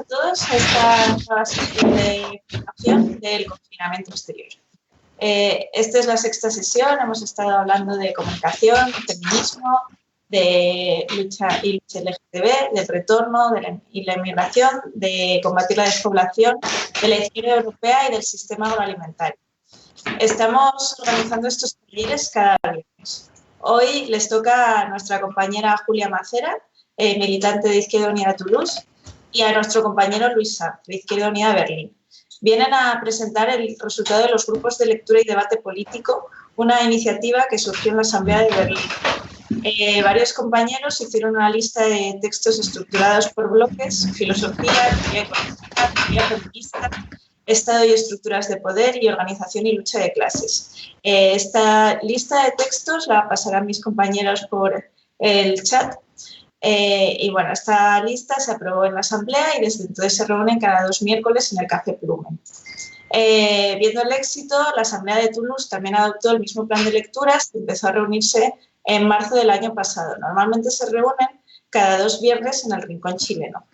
todos a esta nueva sesión de formación del confinamiento exterior. Esta es la sexta sesión, hemos estado hablando de comunicación, de feminismo, de lucha LGTB, del retorno y la inmigración, de combatir la despoblación, de la izquierda europea y del sistema agroalimentario. Estamos organizando estos talleres cada viernes. Hoy les toca a nuestra compañera Julia Macera, militante de Izquierda Unida Toulouse, y a nuestro compañero Luis Sanz, de Izquierda Unida Berlín. Vienen a presentar el resultado de los grupos de lectura y debate político, una iniciativa que surgió en la Asamblea de Berlín. Varios compañeros hicieron una lista de textos estructurados por bloques: filosofía, teoría económica, teoría feminista, Estado y estructuras de poder y organización y lucha de clases. Esta lista de textos la pasarán mis compañeros por el chat. Y bueno, esta lista se aprobó en la Asamblea y desde entonces se reúnen cada 2 miércoles en el Café Plumen. Viendo el éxito, la Asamblea de Toulouse también adoptó el mismo plan de lecturas que empezó a reunirse en marzo del año pasado. Normalmente se reúnen cada 2 viernes en el Rincón Chileno.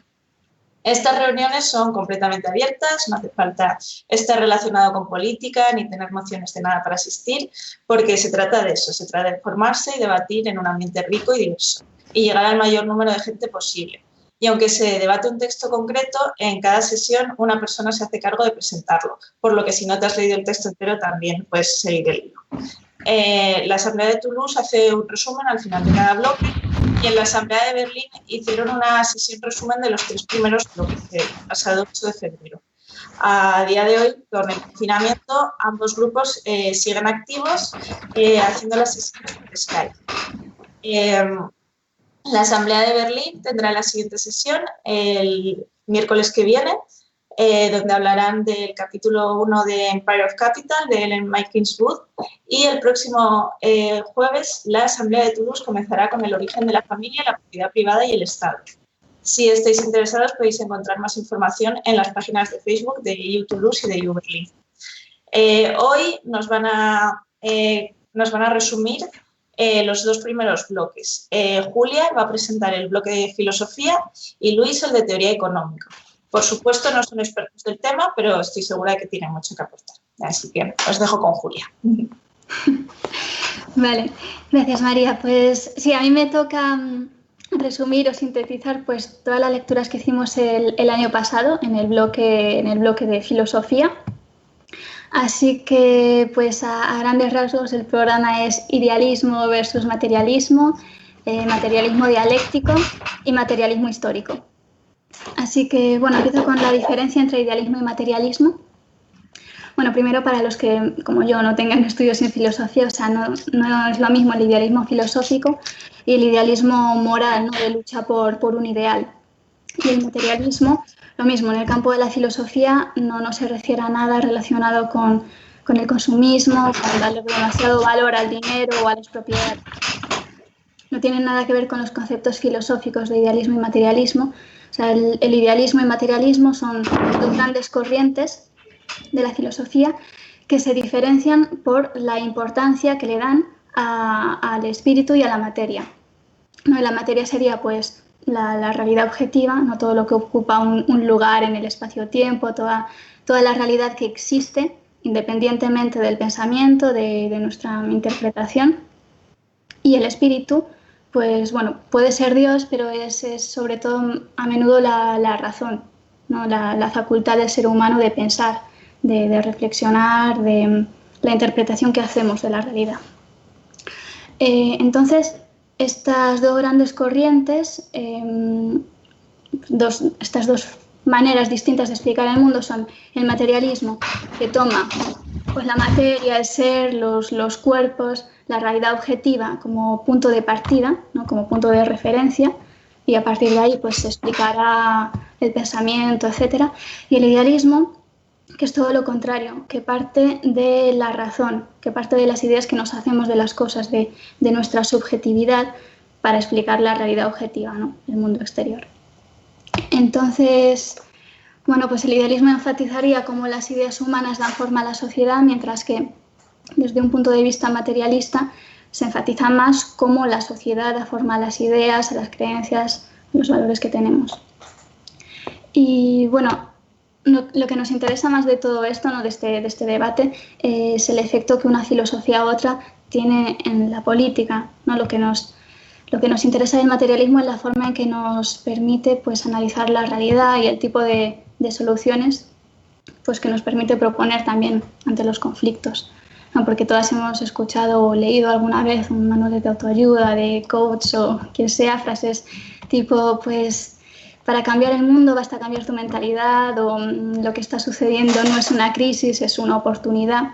Estas reuniones son completamente abiertas, no hace falta estar relacionado con política ni tener nociones de nada para asistir, porque se trata de eso, se trata de formarse y debatir en un ambiente rico y diverso y llegar al mayor número de gente posible. Y aunque se debate un texto concreto, en cada sesión una persona se hace cargo de presentarlo, por lo que si no te has leído el texto entero también puedes seguir el hilo. La Asamblea de Toulouse hace un resumen al final de cada bloque y en la Asamblea de Berlín hicieron una sesión resumen de los 3 primeros bloques del pasado 8 de febrero. A día de hoy, con el confinamiento, ambos grupos siguen activos haciendo las sesiones por Skype. La Asamblea de Berlín tendrá la siguiente sesión el miércoles que viene, donde hablarán del capítulo 1 de Empire of Capital, de Ellen Minkins Wood, y el próximo jueves la Asamblea de Toulouse comenzará con el origen de la familia, la propiedad privada y el Estado. Si estáis interesados podéis encontrar más información en las páginas de Facebook de EU Toulouse y de EU Berlín. Hoy nos van a resumir los 2 primeros bloques. Julia va a presentar el bloque de filosofía y Luis el de teoría económica. Por supuesto, no son expertos del tema, pero estoy segura de que tienen mucho que aportar. Así que os dejo con Julia. Vale, gracias María. Pues sí, a mí me toca resumir o sintetizar pues todas las lecturas que hicimos el año pasado en el bloque de filosofía. Así que, pues a grandes rasgos, el programa es idealismo versus materialismo, materialismo dialéctico y materialismo histórico. Así que, bueno, empiezo con la diferencia entre idealismo y materialismo. Bueno, primero para los que, como yo, no tengan estudios en filosofía, o sea, no es lo mismo el idealismo filosófico y el idealismo moral, ¿no?, de lucha por un ideal. Y el materialismo, lo mismo, en el campo de la filosofía no se refiere a nada relacionado con el consumismo, con darle demasiado valor al dinero o a las propiedades. No tienen nada que ver con los conceptos filosóficos de idealismo y materialismo. O sea, el idealismo y materialismo son 2 grandes corrientes de la filosofía que se diferencian por la importancia que le dan al espíritu y a la materia. ¿No? La materia sería pues la realidad objetiva, no todo lo que ocupa un lugar en el espacio-tiempo, toda la realidad que existe independientemente del pensamiento, de nuestra interpretación. Y el espíritu, pues bueno, puede ser Dios, pero es sobre todo a menudo la razón, ¿no? La facultad del ser humano de pensar, de reflexionar, de la interpretación que hacemos de la realidad. Entonces, estas 2 grandes corrientes, estas 2 maneras distintas de explicar el mundo son el materialismo, que toma pues, la materia, el ser, los cuerpos, la realidad objetiva como punto de partida, ¿no?, como punto de referencia, y a partir de ahí pues, se explicará el pensamiento, etc. Y el idealismo, que es todo lo contrario, que parte de la razón, que parte de las ideas que nos hacemos de las cosas, de nuestra subjetividad, para explicar la realidad objetiva, ¿no?, el mundo exterior. Entonces, bueno, pues el idealismo enfatizaría cómo las ideas humanas dan forma a la sociedad, mientras que desde un punto de vista materialista se enfatiza más cómo la sociedad da forma a las ideas, a las creencias, los valores que tenemos. Y bueno, lo que nos interesa más de todo esto, ¿no? de este debate, es el efecto que una filosofía u otra tiene en la política, ¿no? Lo que nos interesa del materialismo es la forma en que nos permite pues, analizar la realidad y el tipo de soluciones pues, que nos permite proponer también ante los conflictos. ¿No? Porque todas hemos escuchado o leído alguna vez un manual de autoayuda, de coach o quien sea, frases tipo, pues, para cambiar el mundo basta cambiar tu mentalidad, o lo que está sucediendo no es una crisis, es una oportunidad.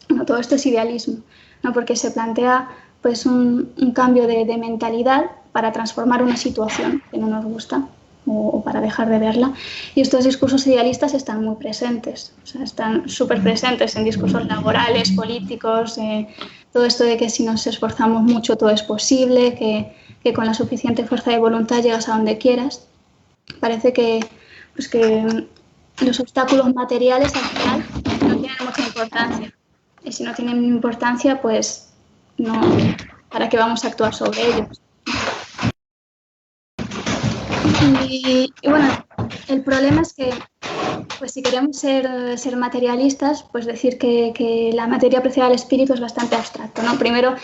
No, todo esto es idealismo, ¿no? Porque se plantea pues, un cambio de mentalidad para transformar una situación que no nos gusta o para dejar de verla. Y estos discursos idealistas están muy presentes, o sea, están súper presentes en discursos laborales, políticos, todo esto de que si nos esforzamos mucho todo es posible, que con la suficiente fuerza de voluntad llegas a donde quieras. Parece pues que los obstáculos materiales al final no tienen mucha importancia. Y si no tienen importancia, pues no, ¿para qué vamos a actuar sobre ellos? Y bueno, el problema es que pues si queremos ser materialistas, pues decir que la materia precede al espíritu es bastante abstracto, ¿no? Primero,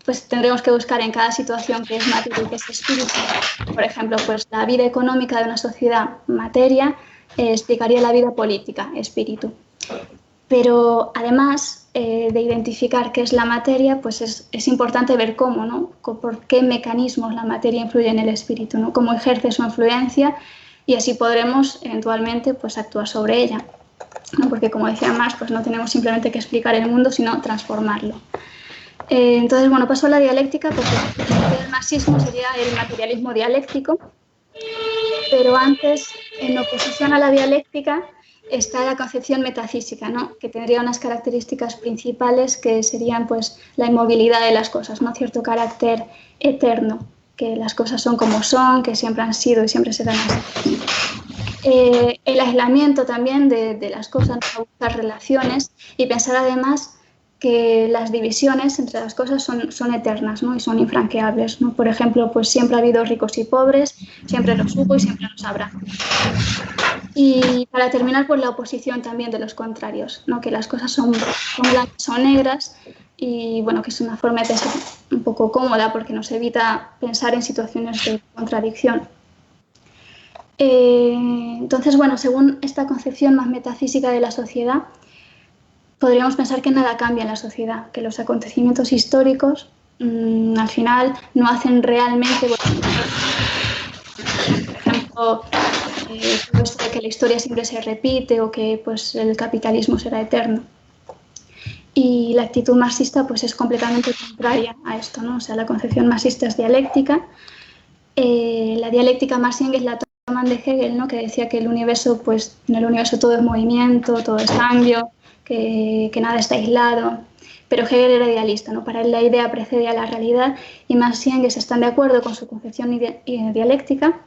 pues tendremos que buscar en cada situación qué es materia y qué es espíritu. Por ejemplo, pues la vida económica de una sociedad, materia, explicaría la vida política, espíritu. Pero además de identificar qué es la materia, pues es importante ver cómo, ¿no? Por qué mecanismos la materia influye en el espíritu, ¿no? Cómo ejerce su influencia, y así podremos eventualmente pues, actuar sobre ella, ¿no? Porque como decía Marx, pues no tenemos simplemente que explicar el mundo, sino transformarlo. Entonces, bueno, paso a la dialéctica, porque el marxismo sería el materialismo dialéctico, pero antes, en oposición a la dialéctica, está la concepción metafísica, ¿no? Que tendría unas características principales que serían pues, la inmovilidad de las cosas, ¿no? Cierto carácter eterno, que las cosas son como son, que siempre han sido y siempre serán así. El aislamiento también de las cosas, no buscar relaciones y pensar además que las divisiones entre las cosas son eternas, ¿no? Y son infranqueables, ¿no? Por ejemplo, pues siempre ha habido ricos y pobres, siempre los hubo y siempre los habrá. Y para terminar, pues la oposición también de los contrarios, ¿no? Que las cosas son blancas o negras, y bueno, que es una forma de pensar un poco cómoda porque nos evita pensar en situaciones de contradicción. Entonces, bueno, según esta concepción más metafísica de la sociedad, podríamos pensar que nada cambia en la sociedad, que los acontecimientos históricos al final no hacen realmente, por ejemplo, todo esto de que la historia siempre se repite o que pues, el capitalismo será eterno. Y la actitud marxista pues, es completamente contraria a esto, ¿no? O sea, la concepción marxista es dialéctica. La dialéctica Marx y Engels la toman de Hegel, ¿no? Que decía que el universo, pues, en el universo todo es movimiento, todo es cambio, que nada está aislado. Pero Hegel era idealista, ¿no? Para él la idea precede a la realidad, y Marx y Engels están de acuerdo con su concepción dialéctica,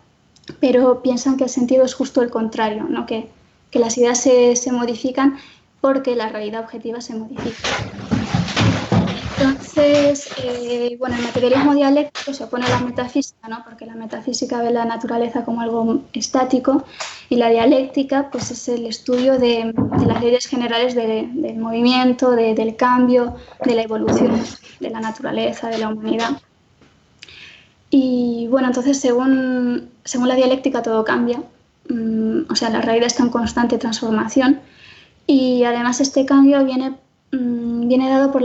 pero piensan que el sentido es justo el contrario, ¿no? Que las ideas se modifican porque la realidad objetiva se modifica. Entonces, bueno, el materialismo dialéctico se opone a la metafísica, ¿no? Porque la metafísica ve la naturaleza como algo estático, y la dialéctica pues, es el estudio de las leyes generales del movimiento, del cambio, de la evolución de la naturaleza, de la humanidad. Y bueno, entonces según la dialéctica todo cambia, o sea, la realidad está en constante transformación, y además este cambio viene dado por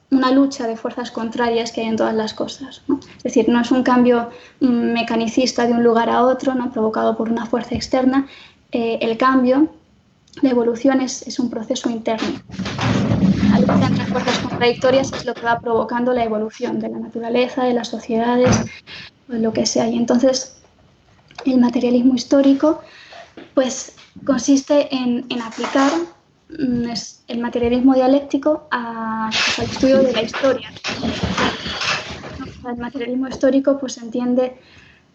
una lucha de fuerzas contrarias que hay en todas las cosas, ¿no? Es decir, no es un cambio mecanicista de un lugar a otro, ¿no? Provocado por una fuerza externa. El cambio, la evolución es un proceso interno. La lucha entre fuerzas contradictorias es lo que va provocando la evolución de la naturaleza, de las sociedades, pues lo que sea. Y entonces el materialismo histórico pues, consiste en aplicar el materialismo dialéctico al estudio de la historia. El materialismo histórico pues, entiende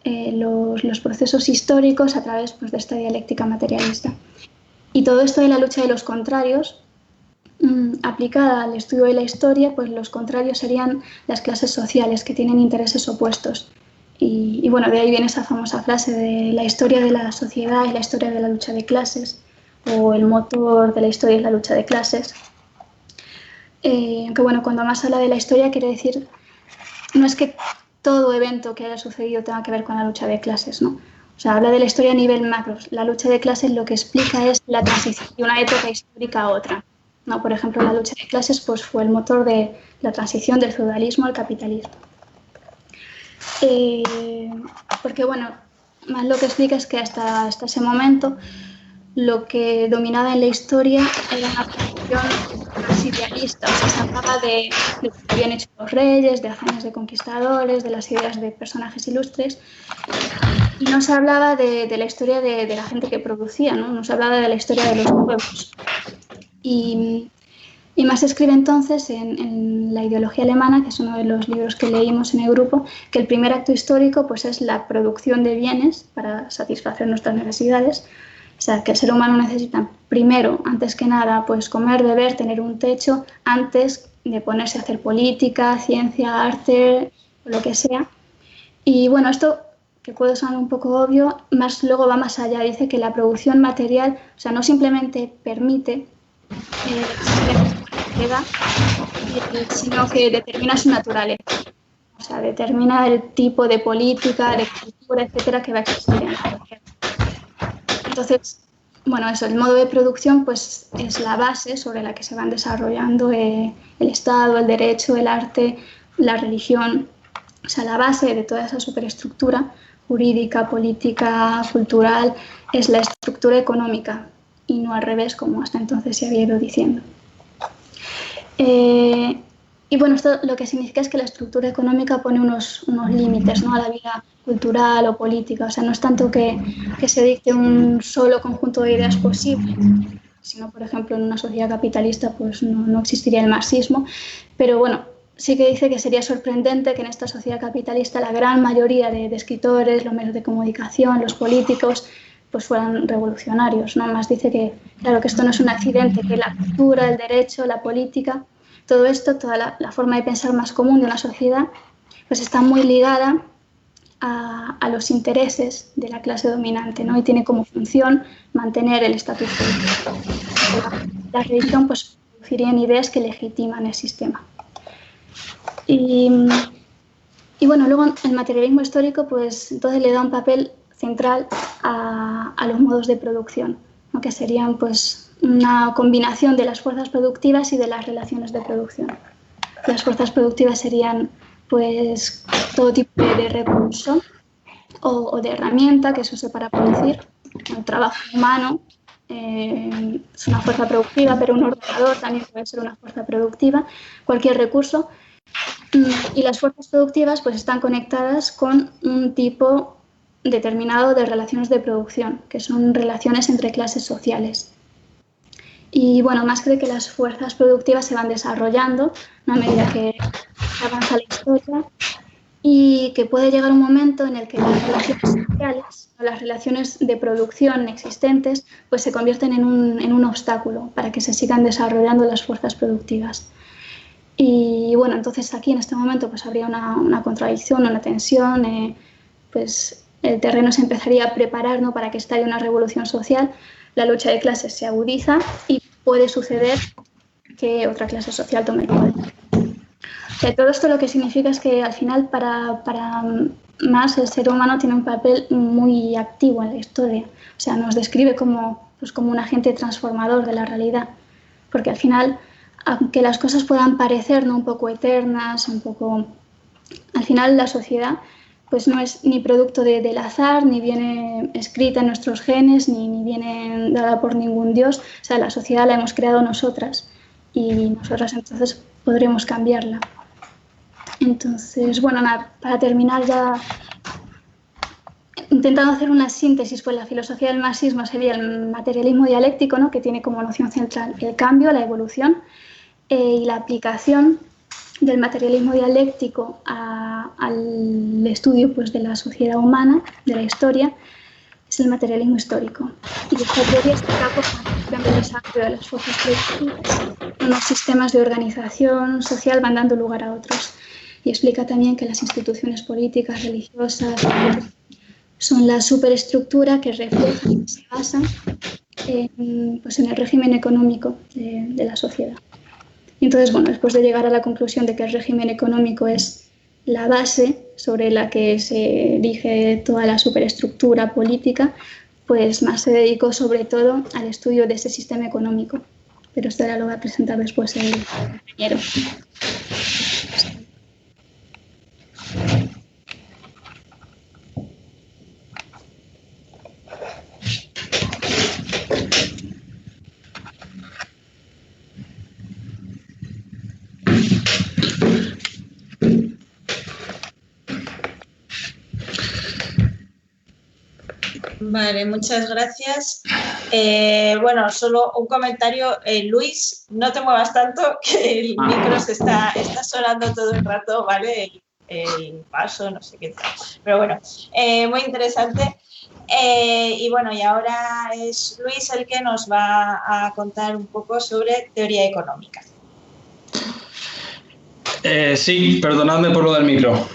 los procesos históricos a través pues, de esta dialéctica materialista. Y todo esto de la lucha de los contrarios, aplicada al estudio de la historia, pues los contrarios serían las clases sociales que tienen intereses opuestos. Y bueno, de ahí viene esa famosa frase de la historia de la sociedad es la historia de la lucha de clases, o el motor de la historia es la lucha de clases. Aunque bueno, cuando más habla de la historia quiere decir, no es que todo evento que haya sucedido tenga que ver con la lucha de clases, ¿no? O sea, habla de la historia a nivel macro. La lucha de clases lo que explica es la transición de una época histórica a otra, ¿no? Por ejemplo, la lucha de clases pues, fue el motor de la transición del feudalismo al capitalismo. Porque, bueno, más lo que explica es que hasta ese momento lo que dominaba en la historia era una producción más idealista, o sea, se hablaba de lo que habían hecho los reyes, de hazañas de conquistadores, de las ideas de personajes ilustres, y no se hablaba de la historia de la gente que producía, ¿no? No se hablaba de la historia de los pueblos. Y más se escribe entonces en La ideología alemana, que es uno de los libros que leímos en el grupo, que el primer acto histórico pues, es la producción de bienes para satisfacer nuestras necesidades. O sea, que el ser humano necesita primero, antes que nada, pues comer, beber, tener un techo, antes de ponerse a hacer política, ciencia, arte, o lo que sea. Y bueno, esto, que puede sonar un poco obvio, más luego va más allá. Dice que la producción material, o sea, no simplemente permite sino que determina su naturaleza. O sea, determina el tipo de política, de cultura, etcétera, que va a existir en la sociedad. Entonces, bueno, eso, el modo de producción pues, es la base sobre la que se van desarrollando el Estado, el derecho, el arte, la religión. O sea, la base de toda esa superestructura jurídica, política, cultural, es la estructura económica y no al revés, como hasta entonces se había ido diciendo. Y bueno, esto lo que significa es que la estructura económica pone unos límites, ¿no? A la vida cultural o política. O sea, no es tanto que se dicte un solo conjunto de ideas posibles, sino, por ejemplo, en una sociedad capitalista pues no existiría el marxismo. Pero bueno, sí que dice que sería sorprendente que en esta sociedad capitalista la gran mayoría de escritores, los medios de comunicación, los políticos, pues fueran revolucionarios, ¿no? Más dice que, claro, que esto no es un accidente, que la cultura, el derecho, la política, todo esto, toda la forma de pensar más común de una sociedad, pues está muy ligada a los intereses de la clase dominante, ¿no? Y tiene como función mantener el status quo. La religión, pues, producirían ideas que legitiman el sistema. Y bueno, luego el materialismo histórico, pues, entonces le da un papel central a los modos de producción, ¿no? Que serían pues una combinación de las fuerzas productivas y de las relaciones de producción. Las fuerzas productivas serían pues todo tipo de recurso o de herramienta que se use para producir. El trabajo humano es una fuerza productiva, pero un ordenador también puede ser una fuerza productiva, cualquier recurso. Y las fuerzas productivas pues están conectadas con un tipo determinado de relaciones de producción, que son relaciones entre clases sociales. Y bueno, más cree que las fuerzas productivas se van desarrollando a medida que avanza la historia y que puede llegar un momento en el que las relaciones sociales o las relaciones de producción existentes pues se convierten en un obstáculo para que se sigan desarrollando las fuerzas productivas. Y bueno, entonces aquí en este momento pues habría una contradicción, una tensión, pues el terreno se empezaría a preparar, ¿no? Para que estalle una revolución social, la lucha de clases se agudiza y puede suceder que otra clase social tome el poder. O sea, todo esto lo que significa es que al final para más el ser humano tiene un papel muy activo en la historia. O sea, nos describe como un agente transformador de la realidad. Porque al final, aunque las cosas puedan parecer, ¿no? Un poco eternas, al final la sociedad pues no es ni producto del azar, ni viene escrita en nuestros genes, ni viene dada por ningún dios. O sea, la sociedad la hemos creado nosotras y nosotras entonces podremos cambiarla. Entonces, bueno, nada, para terminar ya, intentando hacer una síntesis, pues la filosofía del marxismo sería el materialismo dialéctico, ¿no? Que tiene como noción central el cambio, la evolución y la aplicación del materialismo dialéctico al estudio pues, de la sociedad humana, de la historia, es el materialismo histórico. Y esta teoría está por el desarrollo de las fuerzas productivas, unos sistemas de organización social van dando lugar a otros. y explica también que las instituciones políticas, religiosas, son la superestructura que refleja y se basa pues en el régimen económico de la sociedad. Y entonces, bueno, después de llegar a la conclusión de que el régimen económico es la base sobre la que se erige toda la superestructura política, pues más se dedicó sobre todo al estudio de ese sistema económico. Pero esto ahora lo va a presentar después el compañero. Vale, muchas gracias. Bueno, solo un comentario. Luis, no te muevas tanto, que el micro se está sonando todo el rato, ¿vale? El paso, no sé qué tal. Pero bueno, muy interesante. Y bueno, y ahora es Luis el que nos va a contar un poco sobre teoría económica. Sí, perdonadme por lo del micro.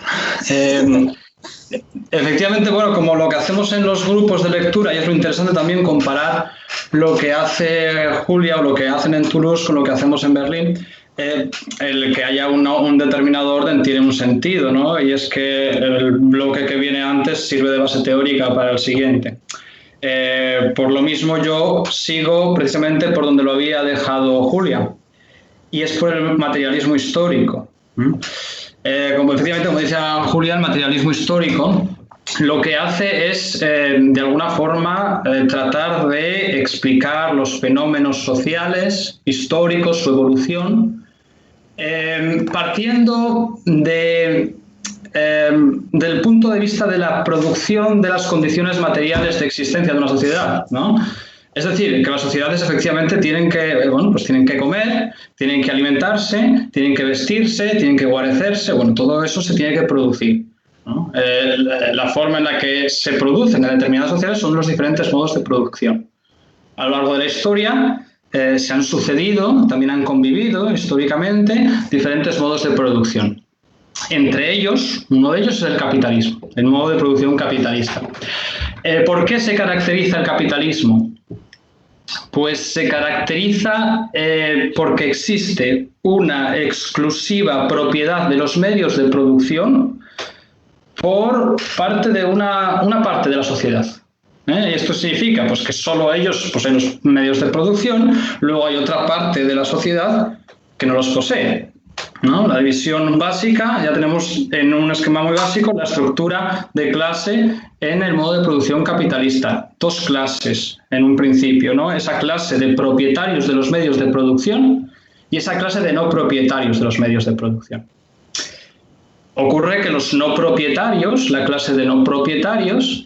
Efectivamente, bueno, como lo que hacemos en los grupos de lectura, y es lo interesante también comparar lo que hace Julia o lo que hacen en Toulouse con lo que hacemos en Berlín, el que haya un determinado orden tiene un sentido, ¿no? Y es que el bloque que viene antes sirve de base teórica para el siguiente. Por lo mismo yo sigo precisamente por donde lo había dejado Julia, y es por el materialismo histórico. Como efectivamente, como dice Julia, el materialismo histórico lo que hace es, de alguna forma, tratar de explicar los fenómenos sociales, históricos, su evolución, partiendo del punto de vista de la producción de las condiciones materiales de existencia de una sociedad, ¿no? Es decir, que las sociedades efectivamente tienen que, bueno, pues tienen que comer, tienen que alimentarse, tienen que vestirse, tienen que guarecerse, bueno, todo eso se tiene que producir, ¿no? La forma en la que se producen en determinadas sociedades son los diferentes modos de producción. A lo largo de la historia se han sucedido, también han convivido históricamente diferentes modos de producción. Entre ellos, uno de ellos es el capitalismo, el modo de producción capitalista. ¿Por qué se caracteriza el capitalismo? Pues se caracteriza porque existe una exclusiva propiedad de los medios de producción por parte de una parte de la sociedad. Y esto significa pues, que solo ellos poseen los medios de producción, luego hay otra parte de la sociedad que no los posee, ¿no? La división básica, ya tenemos en un esquema muy básico la estructura de clase en el modo de producción capitalista. Dos clases en un principio, ¿no? Esa clase de propietarios de los medios de producción y esa clase de no propietarios de los medios de producción. Ocurre que los no propietarios, la clase de no propietarios,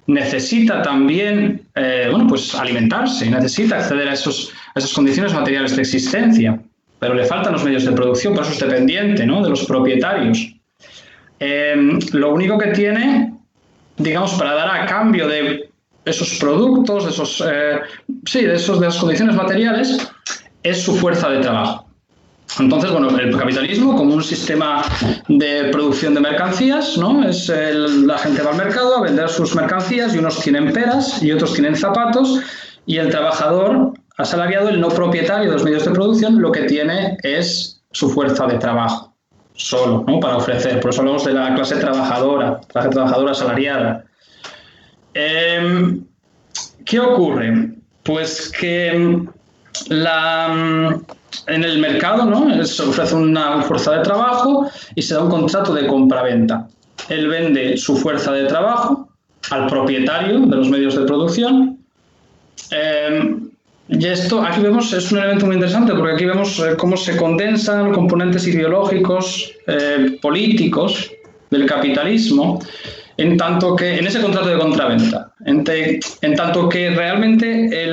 necesita también bueno, pues alimentarse, necesita acceder a esas condiciones materiales de existencia, pero le faltan los medios de producción, por eso es dependiente, ¿no?, de los propietarios. Lo único que tiene, digamos, para dar a cambio de esos productos, de las condiciones materiales, es su fuerza de trabajo. Entonces, bueno, el capitalismo como un sistema de producción de mercancías, ¿no? La gente va al mercado a vender sus mercancías y unos tienen peras y otros tienen zapatos, y el trabajador asalariado, el no propietario de los medios de producción, lo que tiene es su fuerza de trabajo solo, ¿no?, para ofrecer. Por eso hablamos de la clase trabajadora asalariada. ¿Qué ocurre? Pues que en el mercado, ¿no?, se ofrece una fuerza de trabajo y se da un contrato de compraventa. Él vende su fuerza de trabajo al propietario de los medios de producción. Y esto, aquí vemos, es un elemento muy interesante, porque aquí vemos cómo se condensan componentes ideológicos, políticos del capitalismo, en tanto que, en ese contrato de compraventa, en tanto que realmente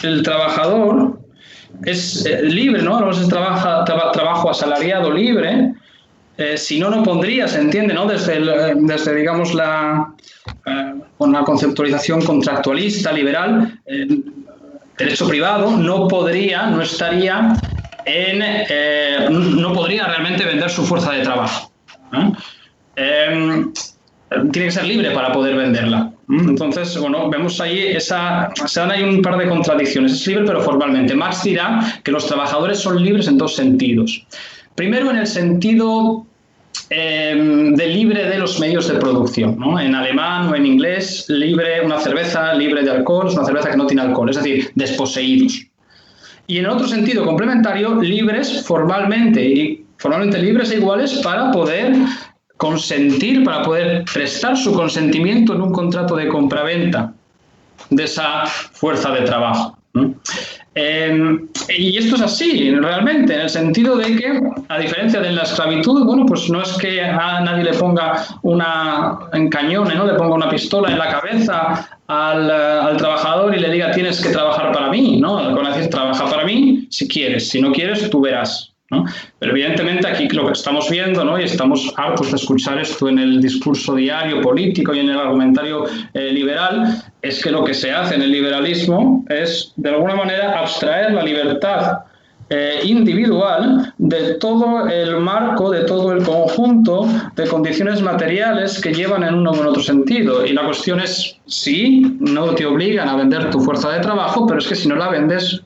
el trabajador es libre, ¿no? Es trabajo asalariado libre. Si no, no pondría, se entiende, ¿no?, desde digamos, con la conceptualización contractualista, liberal, derecho privado, no estaría no podría realmente vender su fuerza de trabajo. Tiene que ser libre para poder venderla. Entonces, bueno, vemos ahí se dan ahí un par de contradicciones. Es libre, pero formalmente. Marx dirá que los trabajadores son libres en dos sentidos. Primero, en el sentido de libre de los medios de producción, ¿no? En alemán o en inglés, libre, una cerveza libre de alcohol es una cerveza que no tiene alcohol, es decir, desposeídos. Y en otro sentido complementario, libres formalmente, y formalmente libres e iguales para poder consentir, para poder prestar su consentimiento en un contrato de compraventa de esa fuerza de trabajo. Y esto es así, realmente, en el sentido de que, a diferencia de la esclavitud, bueno, pues no es que a nadie le ponga encañone, ¿no? Le ponga una pistola en la cabeza al trabajador y le diga tienes que trabajar para mí, ¿no? Con decir trabaja para mí si quieres, si no quieres tú verás, ¿no? Pero evidentemente aquí lo que estamos viendo, ¿no? Y estamos hartos de escuchar esto en el discurso diario político y en el argumentario liberal, es que lo que se hace en el liberalismo es de alguna manera abstraer la libertad individual de todo el marco, de todo el conjunto de condiciones materiales que llevan en uno o en otro sentido. Y la cuestión es, sí, no te obligan a vender tu fuerza de trabajo, pero es que si no la vendes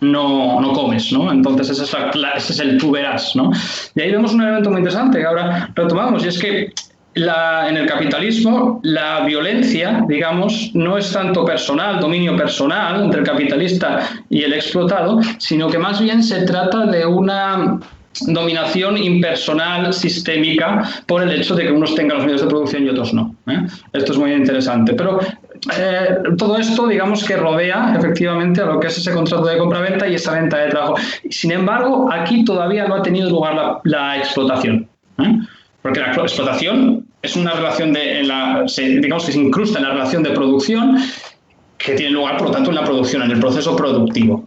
no comes, ¿no? Entonces ese es el tú verás, ¿no? Y ahí vemos un elemento muy interesante que ahora retomamos, y es que en el capitalismo la violencia, digamos, no es tanto personal, dominio personal entre el capitalista y el explotado, sino que más bien se trata de una dominación impersonal, sistémica, por el hecho de que unos tengan los medios de producción y otros no. Esto es muy interesante. Pero todo esto, digamos, que rodea efectivamente a lo que es ese contrato de compraventa y esa venta de trabajo. Sin embargo, aquí todavía no ha tenido lugar la explotación. Porque la explotación es una relación digamos que se incrusta en la relación de producción que tiene lugar, por lo tanto, en la producción, en el proceso productivo.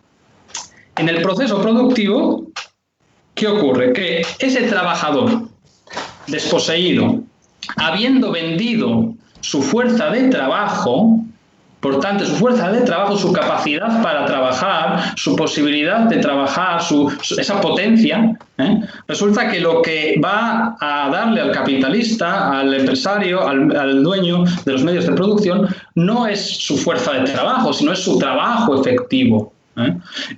En el proceso productivo, ¿qué ocurre? Que ese trabajador desposeído, habiendo vendido su fuerza de trabajo, por tanto, su fuerza de trabajo, su capacidad para trabajar, su posibilidad de trabajar, esa potencia, resulta que lo que va a darle al capitalista, al empresario, al dueño de los medios de producción, no es su fuerza de trabajo, sino es su trabajo efectivo.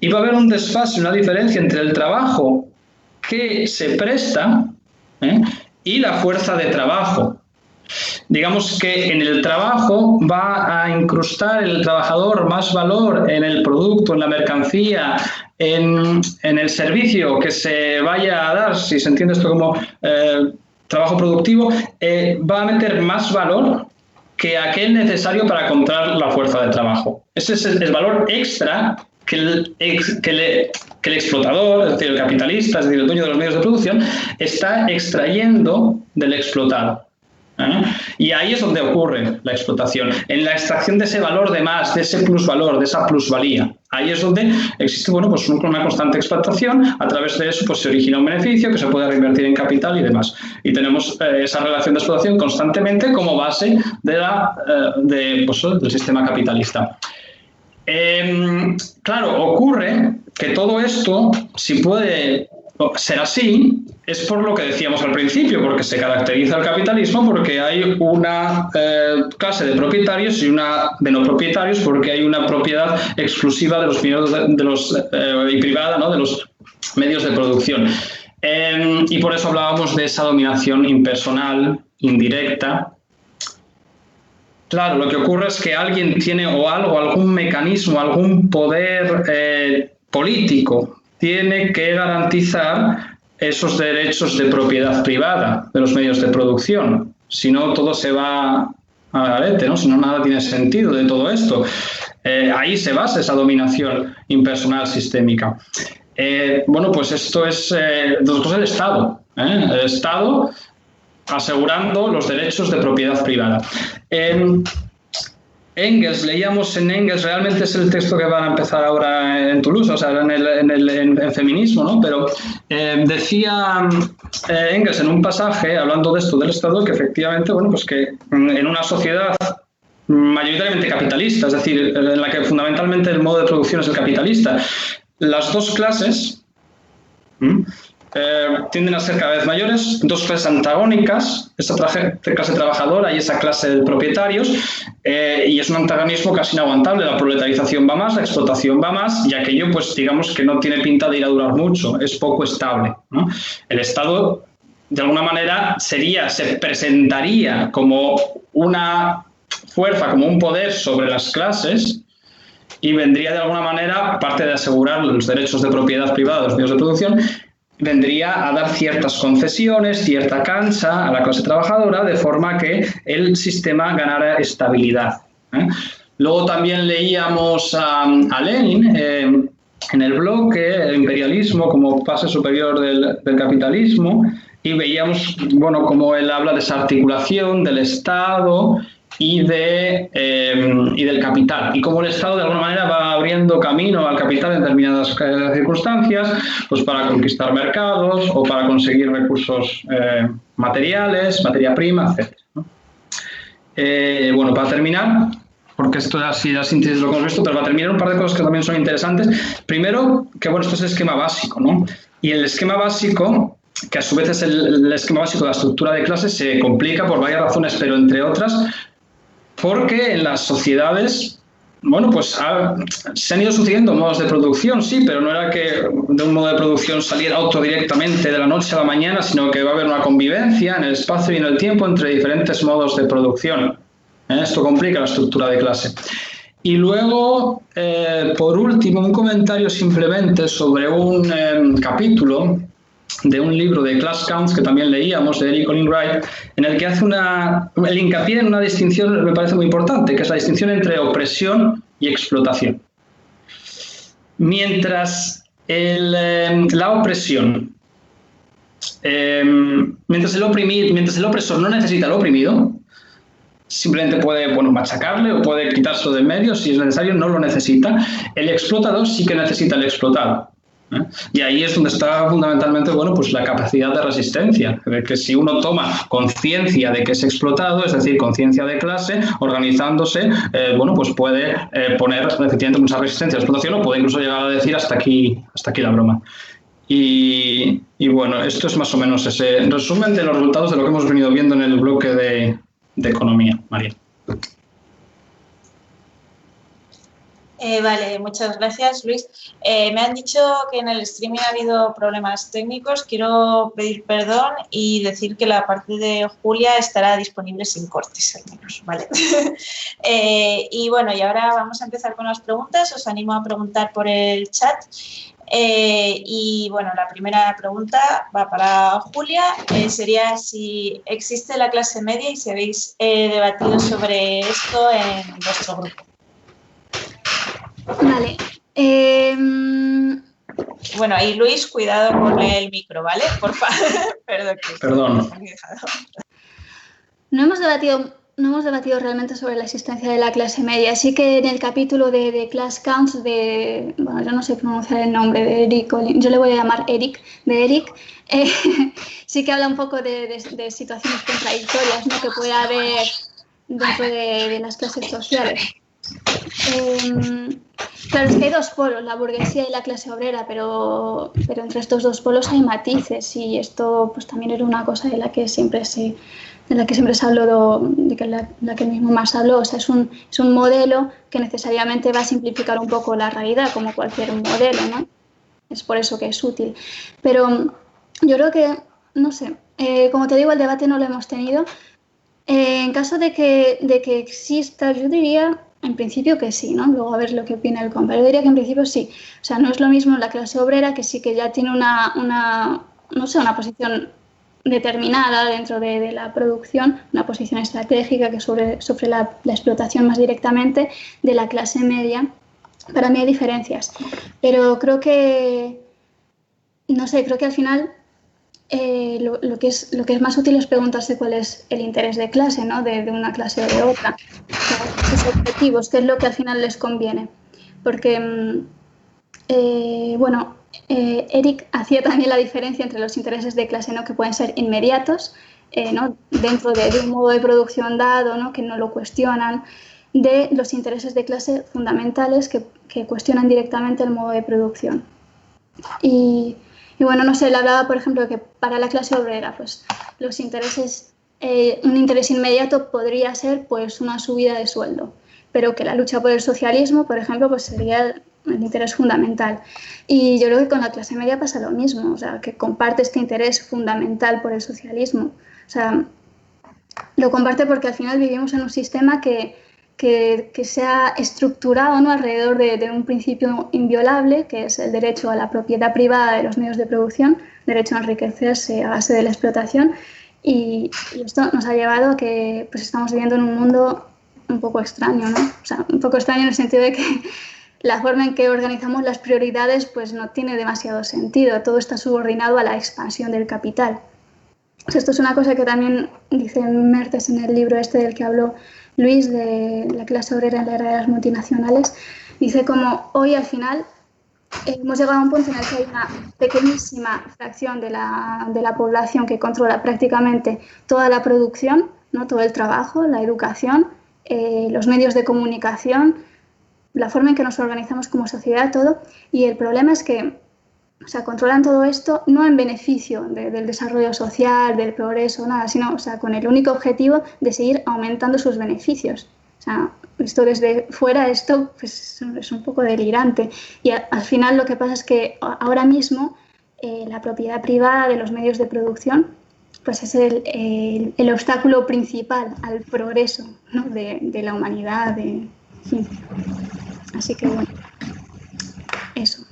Y va a haber un desfase, una diferencia entre el trabajo que se presta y la fuerza de trabajo. Digamos que en el trabajo va a incrustar el trabajador más valor en el producto, en la mercancía, en el servicio que se vaya a dar, si se entiende esto como trabajo productivo, va a meter más valor que aquel necesario para comprar la fuerza de trabajo. Ese es el valor extra que el explotador, es decir, el capitalista, es decir, el dueño de los medios de producción, está extrayendo del explotado. Y ahí es donde ocurre la explotación, en la extracción de ese valor de más, de ese plusvalor, de esa plusvalía. Ahí es donde existe, bueno, pues una constante explotación. A través de eso pues se origina un beneficio que se puede reinvertir en capital y demás. Y tenemos esa relación de explotación constantemente como base del sistema capitalista. Claro, ocurre que todo esto, si puede ser así, es por lo que decíamos al principio, porque se caracteriza el capitalismo, porque hay una clase de propietarios y una de no propietarios, porque hay una propiedad exclusiva de los y privada, ¿no?, de los medios de producción. Y por eso hablábamos de esa dominación impersonal, indirecta. Claro, lo que ocurre es que alguien tiene algún mecanismo, algún poder político, tiene que garantizar esos derechos de propiedad privada de los medios de producción. Si no, todo se va al garete, ¿no? Si no, nada tiene sentido de todo esto. Ahí se basa esa dominación impersonal sistémica. Bueno, pues esto es el Estado. El Estado asegurando los derechos de propiedad privada. Engels, leíamos en Engels, realmente es el texto que van a empezar ahora en Toulouse, o sea, en feminismo, ¿no? Pero decía Engels en un pasaje, hablando de esto del Estado, que efectivamente, bueno, pues que en una sociedad mayoritariamente capitalista, es decir, en la que fundamentalmente el modo de producción es el capitalista, las dos clases Tienden a ser cada vez mayores, dos clases antagónicas, esa clase trabajadora y esa clase de propietarios, y es un antagonismo casi inaguantable. La proletarización va más, la explotación va más, y aquello, pues digamos que no tiene pinta de ir a durar mucho, es poco estable, ¿no? El Estado, de alguna manera, se presentaría como una fuerza, como un poder sobre las clases, y vendría de alguna manera, aparte de asegurar los derechos de propiedad privada de los medios de producción, vendría a dar ciertas concesiones, cierta cancha a la clase trabajadora, de forma que el sistema ganara estabilidad. Luego también leíamos a Lenin en el bloque, el imperialismo como fase superior del capitalismo, y veíamos, bueno, cómo él habla de esa articulación del Estado y del capital, y cómo el Estado de alguna manera va abriendo camino al capital en determinadas circunstancias, pues para conquistar mercados o para conseguir recursos materiales, materia prima, etc. Bueno, para terminar, porque esto es así la síntesis de lo que hemos visto, pero para terminar un par de cosas que también son interesantes. Primero, que bueno, esto es el esquema básico, ¿no? Y el esquema básico, que a su vez es el esquema básico de la estructura de clases, se complica por varias razones, pero entre otras porque en las sociedades, bueno, pues se han ido sucediendo modos de producción, sí, pero no era que de un modo de producción saliera otro directamente de la noche a la mañana, sino que va a haber una convivencia en el espacio y en el tiempo entre diferentes modos de producción. Esto complica la estructura de clase. Y luego, por último, un comentario simplemente sobre un capítulo de un libro de Class Counts que también leíamos, de Eric Olin Wright, en el que hace el hincapié en una distinción, me parece muy importante, que es la distinción entre opresión y explotación. Mientras la opresión, mientras el opresor no necesita al oprimido, simplemente puede, bueno, machacarle o puede quitárselo del medio, si es necesario, no lo necesita. El explotador sí que necesita al explotado. Y ahí es donde está fundamentalmente, bueno, pues la capacidad de resistencia, de que si uno toma conciencia de que es explotado, es decir, conciencia de clase, organizándose, bueno, pues puede poner efectivamente mucha resistencia a la explotación, o puede incluso llegar a decir hasta aquí la broma. Y bueno, esto es más o menos ese resumen de los resultados de lo que hemos venido viendo en el bloque de economía. María. Vale, muchas gracias, Luis. Me han dicho que en el streaming ha habido problemas técnicos. Quiero pedir perdón y decir que la parte de Julia estará disponible sin cortes, al menos, ¿vale? Y bueno, y ahora vamos a empezar con las preguntas. Os animo a preguntar por el chat. Y bueno, la primera pregunta va para Julia. Sería si existe la clase media y si habéis debatido sobre esto en vuestro grupo. Vale. Bueno, ahí Luis, cuidado con el micro, ¿vale? Por favor. Perdón. No hemos debatido realmente sobre la existencia de la clase media. Sí que en el capítulo de Class Counts bueno, yo no sé pronunciar el nombre de Eric, yo le voy a llamar Eric, sí que habla un poco de situaciones contradictorias, ¿no?, que puede haber dentro de las clases sociales. Claro, es que hay dos polos, la burguesía y la clase obrera, pero entre estos dos polos hay matices, y esto pues también era una cosa de la que siempre se habló, la que mismo más habló. O sea, es un modelo que necesariamente va a simplificar un poco la realidad, como cualquier modelo, ¿no? Es por eso que es útil. Pero yo creo que, no sé, como te digo, el debate no lo hemos tenido. En caso de que exista, yo diría en principio que sí, ¿no? Luego a ver lo que opina el compañero. Yo diría que en principio sí. O sea, no es lo mismo la clase obrera, que sí que ya tiene una posición determinada dentro de la producción, una posición estratégica que sobre la explotación más directamente, de la clase media. Para mí hay diferencias, pero creo que, no sé, creo que al final lo que es más útil es preguntarse cuál es el interés de clase, ¿no?, de una clase o de otra, sus objetivos, qué es lo que al final les conviene. Porque, bueno, Eric hacía también la diferencia entre los intereses de clase, ¿no?, que pueden ser inmediatos, ¿no?, dentro de un modo de producción dado, ¿no?, que no lo cuestionan, de los intereses de clase fundamentales que cuestionan directamente el modo de producción. Y Y bueno, no sé, él hablaba, por ejemplo, que para la clase obrera, pues los intereses, un interés inmediato podría ser pues una subida de sueldo, pero que la lucha por el socialismo, por ejemplo, pues sería el interés fundamental. Y yo creo que con la clase media pasa lo mismo, o sea, que comparte este interés fundamental por el socialismo. O sea, lo comparte porque al final vivimos en un sistema que se ha estructurado, ¿no?, alrededor de un principio inviolable, que es el derecho a la propiedad privada de los medios de producción, derecho a enriquecerse a base de la explotación, y esto nos ha llevado a que pues, estamos viviendo en un mundo un poco extraño, ¿no? O sea, un poco extraño en el sentido de que la forma en que organizamos las prioridades pues, no tiene demasiado sentido, todo está subordinado a la expansión del capital. Pues esto es una cosa que también dice Mertes en el libro este del que habló Luis, de la clase obrera en la era de las multinacionales. Dice como hoy al final hemos llegado a un punto en el que hay una pequeñísima fracción de la población que controla prácticamente toda la producción, ¿no?, todo el trabajo, la educación, los medios de comunicación, la forma en que nos organizamos como sociedad, todo. Y el problema es que, o sea, controlan todo esto no en beneficio del desarrollo social, del progreso, nada, sino, o sea, con el único objetivo de seguir aumentando sus beneficios. O sea, esto desde fuera, esto pues, es un poco delirante. Y al final lo que pasa es que ahora mismo la propiedad privada de los medios de producción pues es el obstáculo principal al progreso, ¿no?, de la humanidad, en fin. Así que bueno, eso.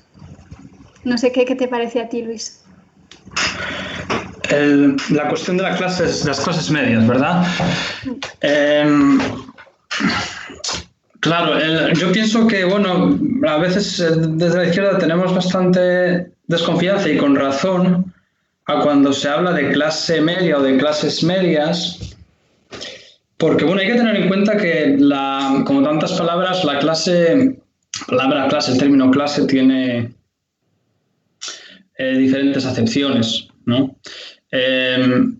No sé qué te parece a ti, Luis. La cuestión de las clases medias, ¿verdad? Claro, yo pienso que, bueno, a veces desde la izquierda tenemos bastante desconfianza, y con razón, a cuando se habla de clase media o de clases medias, porque, bueno, hay que tener en cuenta que, como tantas palabras, el término clase tiene diferentes acepciones, ¿no?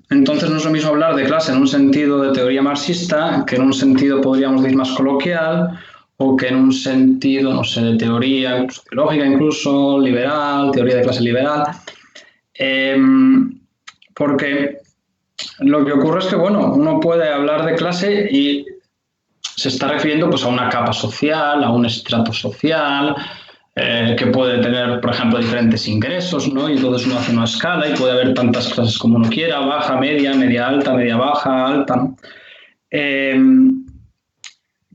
Entonces no es lo mismo hablar de clase en un sentido de teoría marxista que en un sentido, podríamos decir, más coloquial, o que en un sentido, no sé, de teoría sociológica, incluso liberal, teoría de clase liberal, porque lo que ocurre es que, bueno, uno puede hablar de clase y se está refiriendo pues a una capa social, a un estrato social, que puede tener, por ejemplo, diferentes ingresos, ¿no? Y entonces uno hace una escala y puede haber tantas clases como uno quiera, baja, media alta, media baja, alta, ¿no?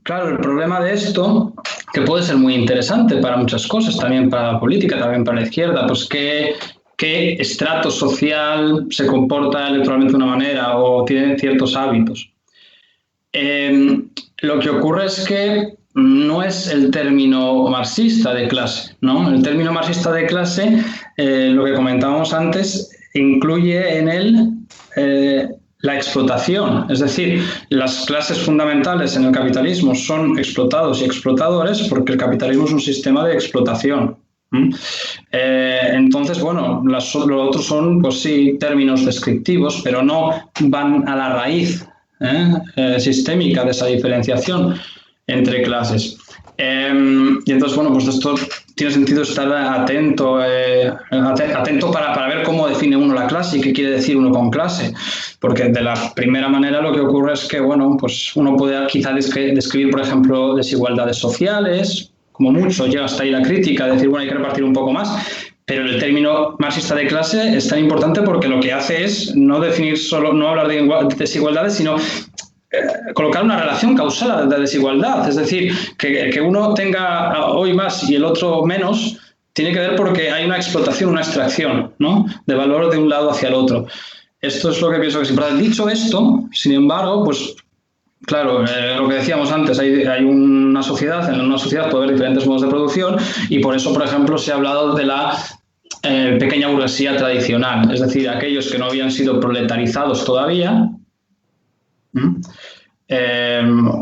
Claro, el problema de esto, que puede ser muy interesante para muchas cosas, también para la política, también para la izquierda, pues qué estrato social se comporta electoralmente de una manera o tiene ciertos hábitos. Lo que ocurre es que no es el término marxista de clase, ¿no? El término marxista de clase, lo que comentábamos antes, incluye en él la explotación. Es decir, las clases fundamentales en el capitalismo son explotados y explotadores porque el capitalismo es un sistema de explotación. Entonces, bueno, los otros son, pues sí, términos descriptivos, pero no van a la raíz sistémica de esa diferenciación entre clases. Y entonces, bueno, pues esto tiene sentido estar atento para ver cómo define uno la clase y qué quiere decir uno con clase, porque de la primera manera lo que ocurre es que, bueno, pues uno puede quizá describir, por ejemplo, desigualdades sociales, como mucho, llega hasta ahí la crítica, decir, bueno, hay que repartir un poco más, pero el término marxista de clase es tan importante porque lo que hace es no definir solo, no hablar de desigualdades, sino colocar una relación causal de desigualdad. Es decir, que uno tenga hoy más y el otro menos, tiene que ver porque hay una explotación, una extracción, ¿no?, de valor de un lado hacia el otro. Esto es lo que pienso que es importante. Dicho esto, sin embargo, pues claro, lo que decíamos antes, hay una sociedad, en una sociedad puede haber diferentes modos de producción y por eso, por ejemplo, se ha hablado de la pequeña burguesía tradicional, es decir, aquellos que no habían sido proletarizados todavía,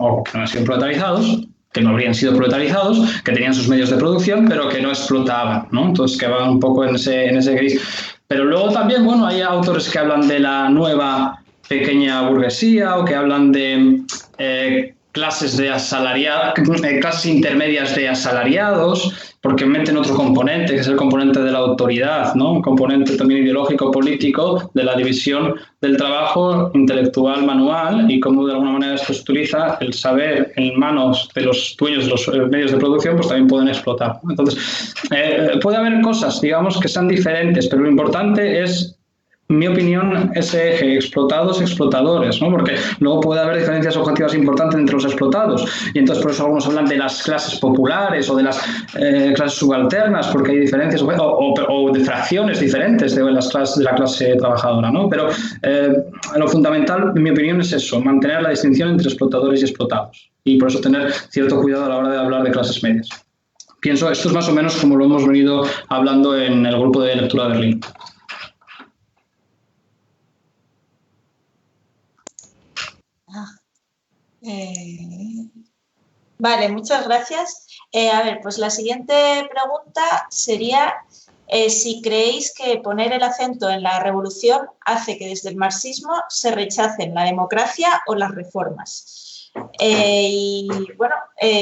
o que no han sido proletarizados, que no habrían sido proletarizados, que tenían sus medios de producción, pero que no explotaban, ¿no? Entonces, que van un poco en ese gris. Pero luego también, bueno, hay autores que hablan de la nueva pequeña burguesía o que hablan de clases de clases intermedias de asalariados, porque meten otro componente, que es el componente de la autoridad, ¿no? Un componente también ideológico, político, de la división del trabajo intelectual, manual, y cómo de alguna manera esto se utiliza, el saber en manos de los dueños de los medios de producción, pues también pueden explotar. Entonces, puede haber cosas, digamos, que sean diferentes, pero lo importante es, en mi opinión, ese eje, explotados, explotadores, ¿no? Porque luego puede haber diferencias objetivas importantes entre los explotados, y entonces por eso algunos hablan de las clases populares o de las clases subalternas, porque hay diferencias o de fracciones diferentes de la clase trabajadora, ¿no? Pero lo fundamental, en mi opinión, es eso, mantener la distinción entre explotadores y explotados, y por eso tener cierto cuidado a la hora de hablar de clases medias. Pienso, esto es más o menos como lo hemos venido hablando en el grupo de lectura de Berlín. Vale, muchas gracias. A ver, pues la siguiente pregunta sería si creéis que poner el acento en la revolución hace que desde el marxismo se rechacen la democracia o las reformas. Y bueno,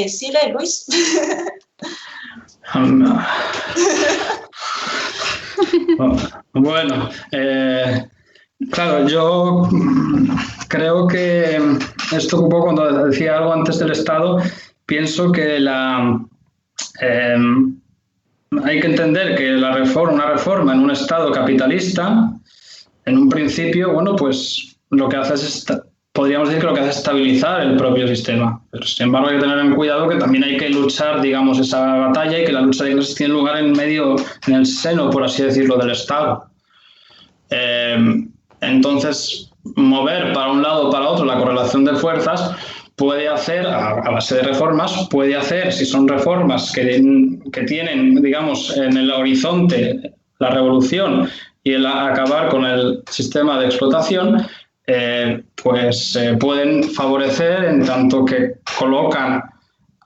Sile, Luis. Bueno, claro, yo creo que esto un poco cuando decía algo antes del Estado, pienso que hay que entender que una reforma en un Estado capitalista, en un principio, bueno, pues lo que hace es, podríamos decir que lo que hace es estabilizar el propio sistema. Pero, sin embargo, hay que tener en cuidado que también hay que luchar, digamos, esa batalla, y que la lucha de clases tiene lugar en el seno, por así decirlo, del Estado. Entonces, mover para un lado o para otro la correlación de fuerzas puede hacer, a base de reformas, puede hacer, si son reformas que tienen, digamos, en el horizonte la revolución y el acabar con el sistema de explotación, pues pueden favorecer en tanto que colocan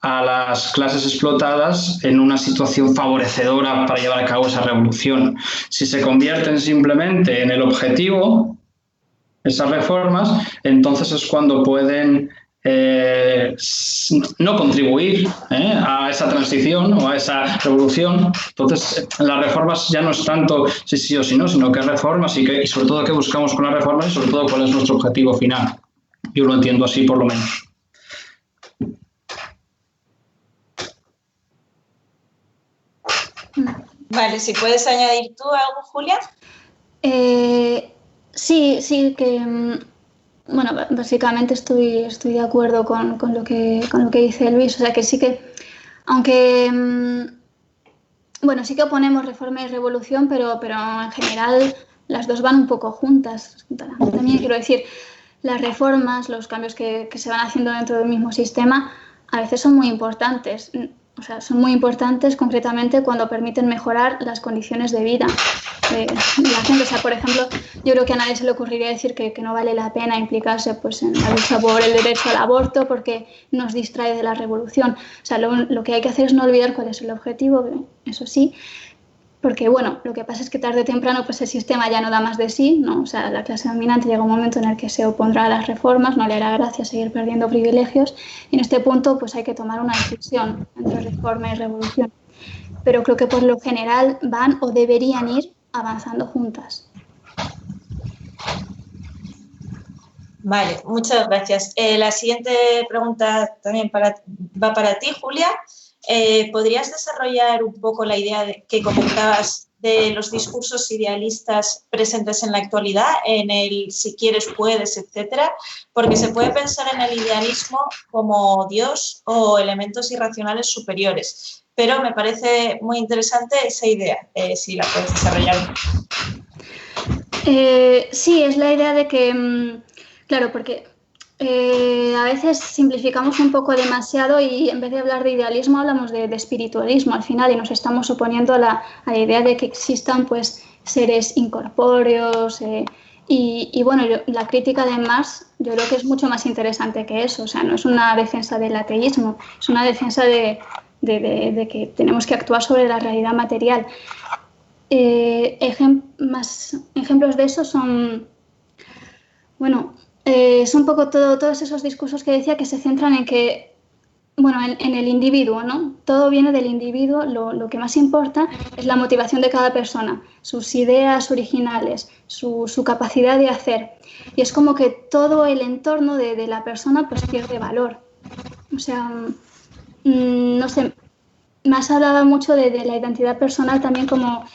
a las clases explotadas en una situación favorecedora para llevar a cabo esa revolución. Si se convierten simplemente en el objetivo, esas reformas, entonces es cuando pueden no contribuir a esa transición o a esa revolución. Entonces, las reformas ya no es tanto si sí o si no, sino qué reformas y sobre todo qué buscamos con las reformas y sobre todo cuál es nuestro objetivo final. Yo lo entiendo así, por lo menos. Vale, si puedes añadir tú algo, Julia. Sí, que bueno, básicamente estoy de acuerdo con lo que dice Luis. O sea, que sí que, aunque bueno, sí que oponemos reforma y revolución, pero en general las dos van un poco juntas. También quiero decir, las reformas, los cambios que se van haciendo dentro del mismo sistema, a veces son muy importantes. O sea, son muy importantes concretamente cuando permiten mejorar las condiciones de vida de la gente. O sea, por ejemplo, yo creo que a nadie se le ocurriría decir que no vale la pena implicarse pues, en la lucha por el derecho al aborto porque nos distrae de la revolución. O sea, lo que hay que hacer es no olvidar cuál es el objetivo, eso sí, porque, bueno, lo que pasa es que tarde o temprano pues el sistema ya no da más de sí, ¿no? O sea, la clase dominante llega un momento en el que se opondrá a las reformas, no le hará gracia seguir perdiendo privilegios, y en este punto pues hay que tomar una decisión entre reforma y revolución. Pero creo que por lo general van o deberían ir avanzando juntas. Vale, muchas gracias. La siguiente pregunta también va para ti, Julia. ¿Podrías desarrollar un poco la idea que comentabas de los discursos idealistas presentes en la actualidad, en el si quieres, puedes, etcétera? Porque se puede pensar en el idealismo como Dios o elementos irracionales superiores, pero me parece muy interesante esa idea, si la puedes desarrollar. Sí, es la idea de que, claro, porque a veces simplificamos un poco demasiado y en vez de hablar de idealismo hablamos de espiritualismo al final, y nos estamos oponiendo a la idea de que existan pues seres incorpóreos y bueno, la crítica de Marx yo creo que es mucho más interesante que eso. O sea, no es una defensa del ateísmo, es una defensa de que tenemos que actuar sobre la realidad material. Más ejemplos de eso son, bueno, es un poco todos esos discursos que decía que se centran en que, bueno, en el individuo, ¿no? Todo viene del individuo, lo que más importa es la motivación de cada persona, sus ideas originales, su capacidad de hacer. Y es como que todo el entorno de la persona pues pierde valor. O sea, no sé, me has hablado mucho de la identidad personal también como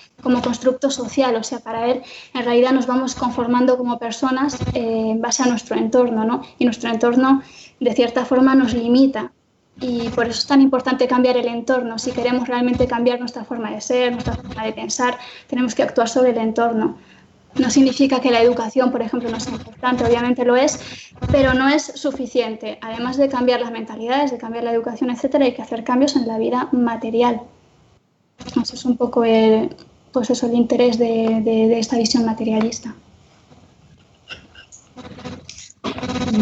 constructo social. O sea, para él en realidad nos vamos conformando como personas en base a nuestro entorno, ¿no? Y nuestro entorno de cierta forma nos limita. Y por eso es tan importante cambiar el entorno. Si queremos realmente cambiar nuestra forma de ser, nuestra forma de pensar, tenemos que actuar sobre el entorno. No significa que la educación, por ejemplo, no sea importante, obviamente lo es, pero no es suficiente. Además de cambiar las mentalidades, de cambiar la educación, etcétera, hay que hacer cambios en la vida material. Ese es un poco el interés de esta visión materialista.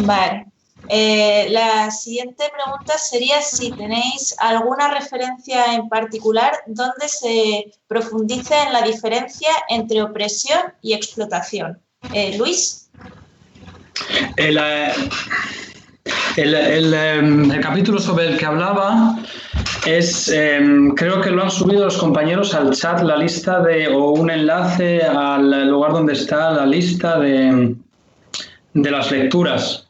Vale. La siguiente pregunta sería si tenéis alguna referencia en particular donde se profundice en la diferencia entre opresión y explotación. Luis. El capítulo sobre el que hablaba es, creo que lo han subido los compañeros al chat, la lista o un enlace al lugar donde está la lista de las lecturas.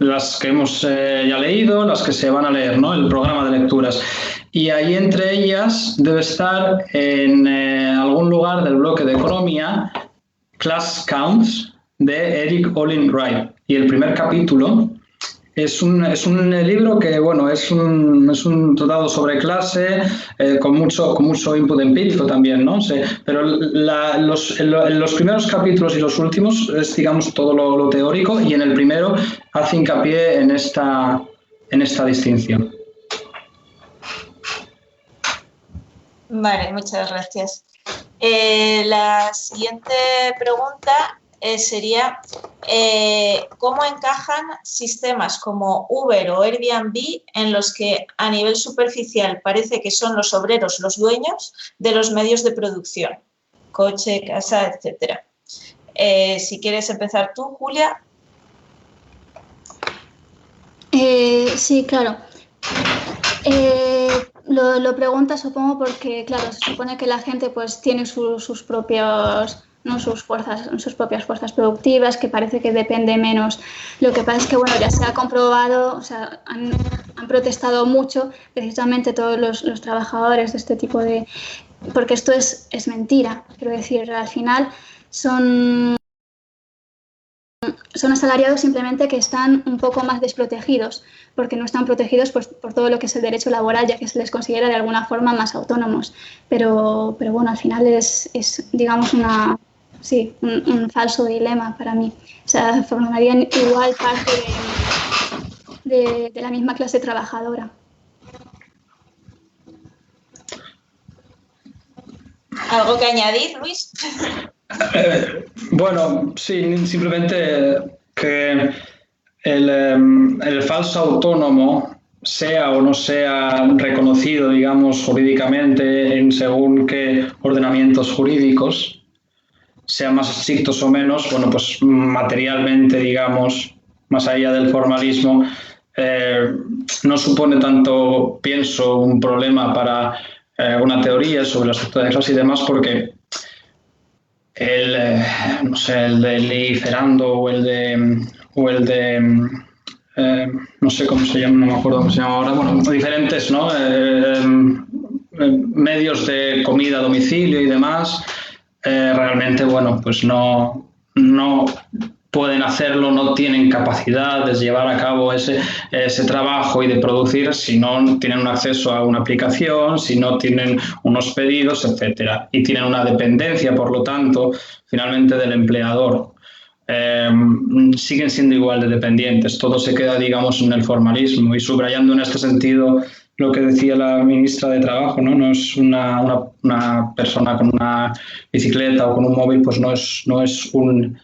Las que hemos ya leído, las que se van a leer, ¿no? El programa de lecturas. Y ahí entre ellas debe estar en algún lugar del bloque de economía Class Counts de Eric Olin Wright. Y el primer capítulo es un libro que, bueno, es un tratado sobre clase con mucho input empírico también, ¿no? Pero los primeros capítulos y los últimos es, digamos, todo lo teórico, y en el primero hace hincapié en esta distinción. Vale, muchas gracias. La siguiente pregunta sería ¿cómo encajan sistemas como Uber o Airbnb en los que a nivel superficial parece que son los obreros los dueños de los medios de producción? Coche, casa, etcétera. Si quieres empezar tú, Julia. Sí, claro. Lo pregunta, supongo, porque, claro, se supone que la gente pues tiene sus propios... ¿no? sus propias fuerzas productivas, que parece que depende menos. Lo que pasa es que, bueno, ya se ha comprobado, o sea, han protestado mucho precisamente todos los trabajadores de este tipo de... Porque esto es mentira, quiero decir, al final son asalariados simplemente que están un poco más desprotegidos, porque no están protegidos pues, por todo lo que es el derecho laboral, ya que se les considera de alguna forma más autónomos. Pero bueno, al final es digamos, un falso dilema para mí. O sea, formarían igual parte de la misma clase trabajadora. ¿Algo que añadir, Luis? Bueno, sí, simplemente que el falso autónomo, sea o no sea reconocido, digamos, jurídicamente en según qué ordenamientos jurídicos, sean más estrictos o menos, bueno, pues materialmente, digamos, más allá del formalismo, no supone tanto, pienso, un problema para una teoría sobre la estructura de clase y demás, porque el de legiferando o el de no sé cómo se llama, no me acuerdo cómo se llama ahora, bueno, diferentes, ¿no? Medios de comida a domicilio y demás, realmente, bueno, pues no pueden hacerlo, no tienen capacidad de llevar a cabo ese trabajo y de producir si no tienen un acceso a una aplicación, si no tienen unos pedidos, etcétera, y tienen una dependencia, por lo tanto, finalmente del empleador. Siguen siendo igual de dependientes, todo se queda, digamos, en el formalismo, y subrayando en este sentido lo que decía la ministra de Trabajo, ¿no? No es una persona con una bicicleta o con un móvil, pues no es un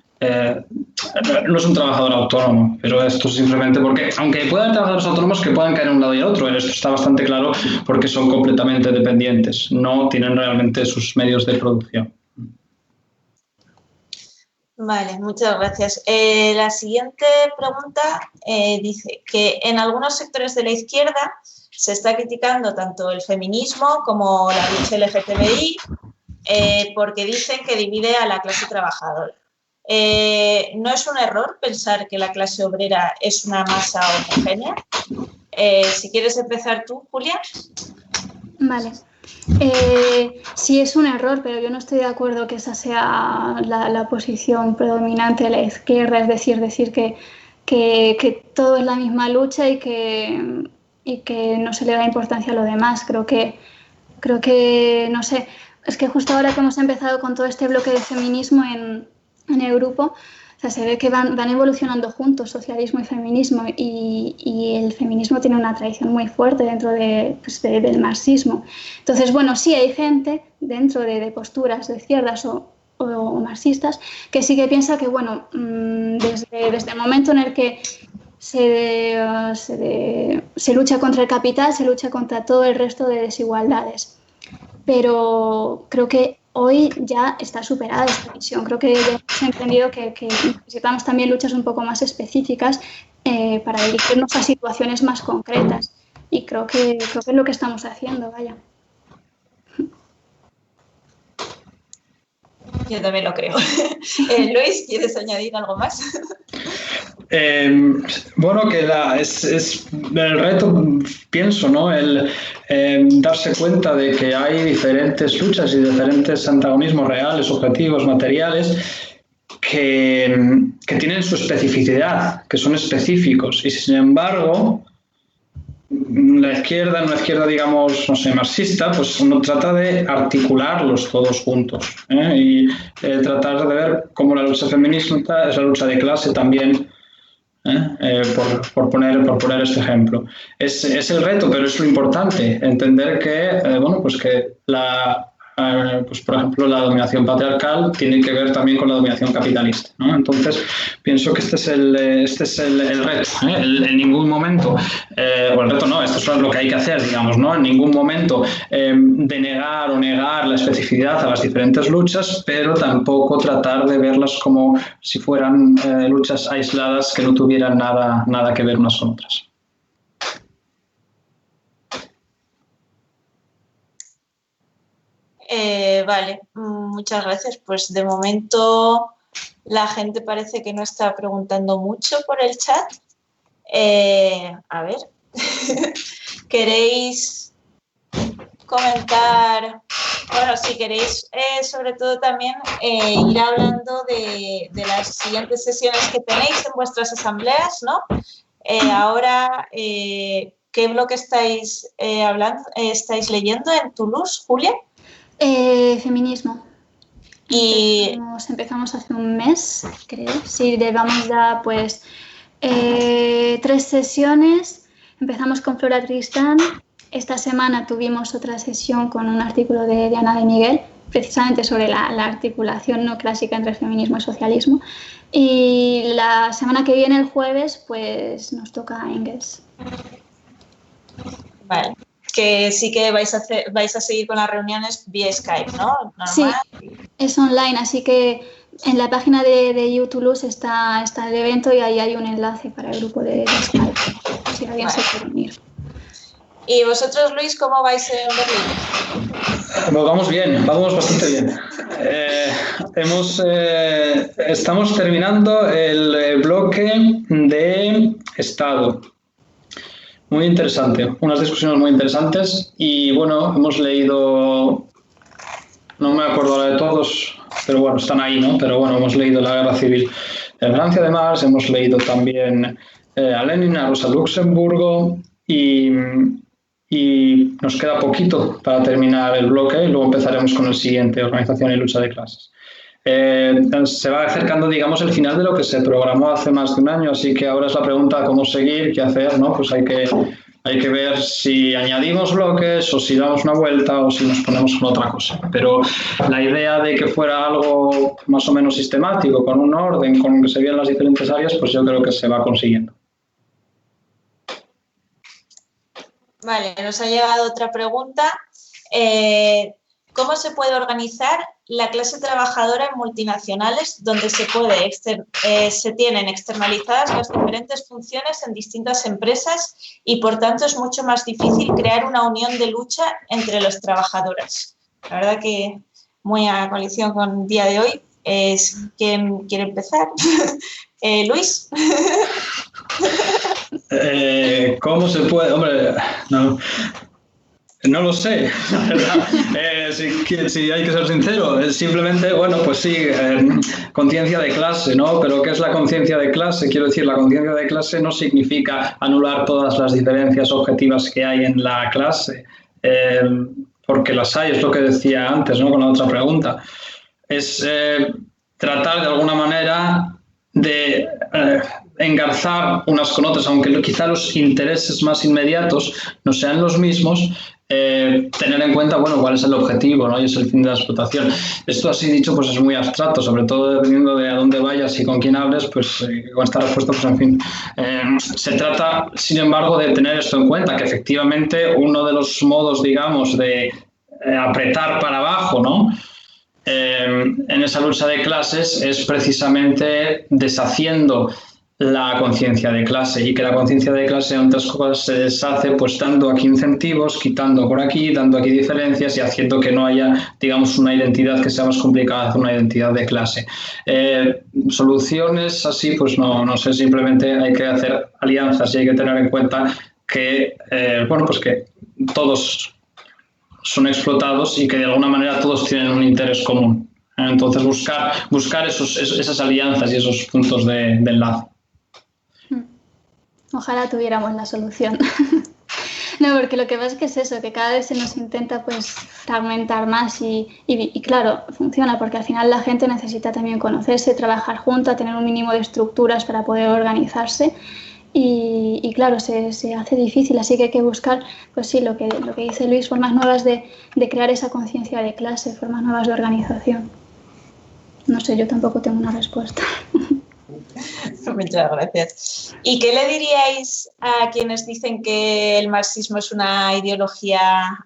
trabajador autónomo, pero esto simplemente porque, aunque pueda haber trabajadores autónomos que puedan caer en un lado y en otro, esto está bastante claro porque son completamente dependientes, no tienen realmente sus medios de producción. Vale, muchas gracias. La siguiente pregunta dice que en algunos sectores de la izquierda se está criticando tanto el feminismo como la lucha LGTBI porque dicen que divide a la clase trabajadora. ¿No es un error pensar que la clase obrera es una masa homogénea? Si quieres empezar tú, Julia. Vale. Sí, es un error, pero yo no estoy de acuerdo que esa sea la posición predominante de la izquierda, es decir que todo es la misma lucha y que no se le da importancia a lo demás. Creo que, no sé, es que justo ahora que hemos empezado con todo este bloque de feminismo en el grupo, o sea, se ve que van evolucionando juntos, socialismo y feminismo, y el feminismo tiene una tradición muy fuerte dentro del marxismo. Entonces, bueno, sí hay gente dentro de posturas de izquierdas o marxistas que sí que piensa que, bueno, desde el momento en el que se lucha contra el capital, se lucha contra todo el resto de desigualdades. Pero creo que hoy ya está superada esta visión. Creo que ya hemos entendido que necesitamos también luchas un poco más específicas para dirigirnos a situaciones más concretas. Y creo que es lo que estamos haciendo, vaya. Yo también lo creo. Luis, ¿quieres añadir algo más? Bueno, que es el reto, pienso, ¿no? El darse cuenta de que hay diferentes luchas y diferentes antagonismos reales, objetivos, materiales, que tienen su especificidad, que son específicos. Y sin embargo, la izquierda, en una izquierda, digamos, no sé, marxista, pues uno trata de articularlos todos juntos, y tratar de ver cómo la lucha feminista es la lucha de clase también. Por poner este ejemplo. Es el reto, pero es lo importante, entender que, bueno, pues que pues por ejemplo, la dominación patriarcal tiene que ver también con la dominación capitalista, ¿no? Entonces, pienso que este es el reto, en ningún momento, o el reto no, esto es lo que hay que hacer, digamos, ¿no? En ningún momento denegar o negar la especificidad a las diferentes luchas, pero tampoco tratar de verlas como si fueran luchas aisladas que no tuvieran nada que ver unas con otras. Vale, muchas gracias. Pues de momento la gente parece que no está preguntando mucho por el chat. A ver, ¿queréis comentar? Bueno, si queréis sobre todo también ir hablando de las siguientes sesiones que tenéis en vuestras asambleas, ¿no? Ahora, ¿qué bloque estáis leyendo en Toulouse, Julia? Feminismo. Empezamos hace un mes, creo. Sí, llevamos ya pues 3 sesiones. Empezamos con Flora Tristán. Esta semana tuvimos otra sesión con un artículo de Diana de Miguel, precisamente sobre la articulación no clásica entre feminismo y socialismo. Y la semana que viene, el jueves, pues nos toca Engels. Vale. Que sí que vais a seguir con las reuniones vía Skype, ¿no? Normal. Sí, es online, así que en la página de YouTube está el evento y ahí hay un enlace para el grupo de Skype, si alguien se quiere unir. ¿Y vosotros, Luis, cómo vais en Berlín? Pues vamos bien, vamos bastante bien. Estamos terminando el bloque de Estado. Muy interesante, unas discusiones muy interesantes y bueno, hemos leído, no me acuerdo ahora de todos, pero bueno, están ahí, ¿no? Pero bueno, hemos leído la Guerra Civil en Francia de Marx, hemos leído también a Lenin, a Rosa Luxemburgo y nos queda poquito para terminar el bloque y luego empezaremos con el siguiente, Organización y Lucha de Clases. Se va acercando, digamos, el final de lo que se programó hace más de un año, así que ahora es la pregunta cómo seguir, qué hacer, ¿no? Pues hay que ver si añadimos bloques o si damos una vuelta o si nos ponemos con otra cosa. Pero la idea de que fuera algo más o menos sistemático, con un orden, con que se vieran las diferentes áreas, pues yo creo que se va consiguiendo. Vale, nos ha llegado otra pregunta. ¿Cómo se puede organizar la clase trabajadora en multinacionales, donde se tienen externalizadas las diferentes funciones en distintas empresas y, por tanto, es mucho más difícil crear una unión de lucha entre los trabajadores. La verdad que muy a coalición con el día de hoy. ¿Quién quiere empezar? Luis. ¿Cómo se puede? Hombre, no lo sé, la verdad. Si hay que ser sincero, simplemente, bueno, pues sí, conciencia de clase, ¿no? Pero ¿qué es la conciencia de clase? Quiero decir, la conciencia de clase no significa anular todas las diferencias objetivas que hay en la clase, porque las hay, es lo que decía antes, ¿no? Con la otra pregunta. Es tratar de alguna manera de engarzar unas con otras, aunque quizá los intereses más inmediatos no sean los mismos, tener en cuenta, bueno, cuál es el objetivo, ¿no? Y es el fin de la explotación. Esto así dicho, pues es muy abstracto, sobre todo dependiendo de a dónde vayas y con quién hables, pues con esta respuesta, pues en fin. Se trata, sin embargo, de tener esto en cuenta, que efectivamente uno de los modos, digamos, de apretar para abajo, ¿no? En esa lucha de clases es precisamente deshaciendo la conciencia de clase, y que la conciencia de clase en otras cosas se deshace pues dando aquí incentivos, quitando por aquí, dando aquí diferencias y haciendo que no haya, digamos, una identidad que sea más complicada, una identidad de clase. Soluciones así, pues no sé, simplemente hay que hacer alianzas y hay que tener en cuenta que, bueno, pues que todos son explotados y que de alguna manera todos tienen un interés común. Entonces buscar esas alianzas y esos puntos de enlace. Ojalá tuviéramos la solución. No, porque lo que pasa es que es eso, que cada vez se nos intenta pues fragmentar más y claro, funciona porque al final la gente necesita también conocerse, trabajar junta, tener un mínimo de estructuras para poder organizarse y claro, se hace difícil, así que hay que buscar, pues sí, lo que dice Luis, formas nuevas de crear esa conciencia de clase, formas nuevas de organización. No sé, yo tampoco tengo una respuesta. Muchas gracias. ¿Y qué le diríais a quienes dicen que el marxismo es una ideología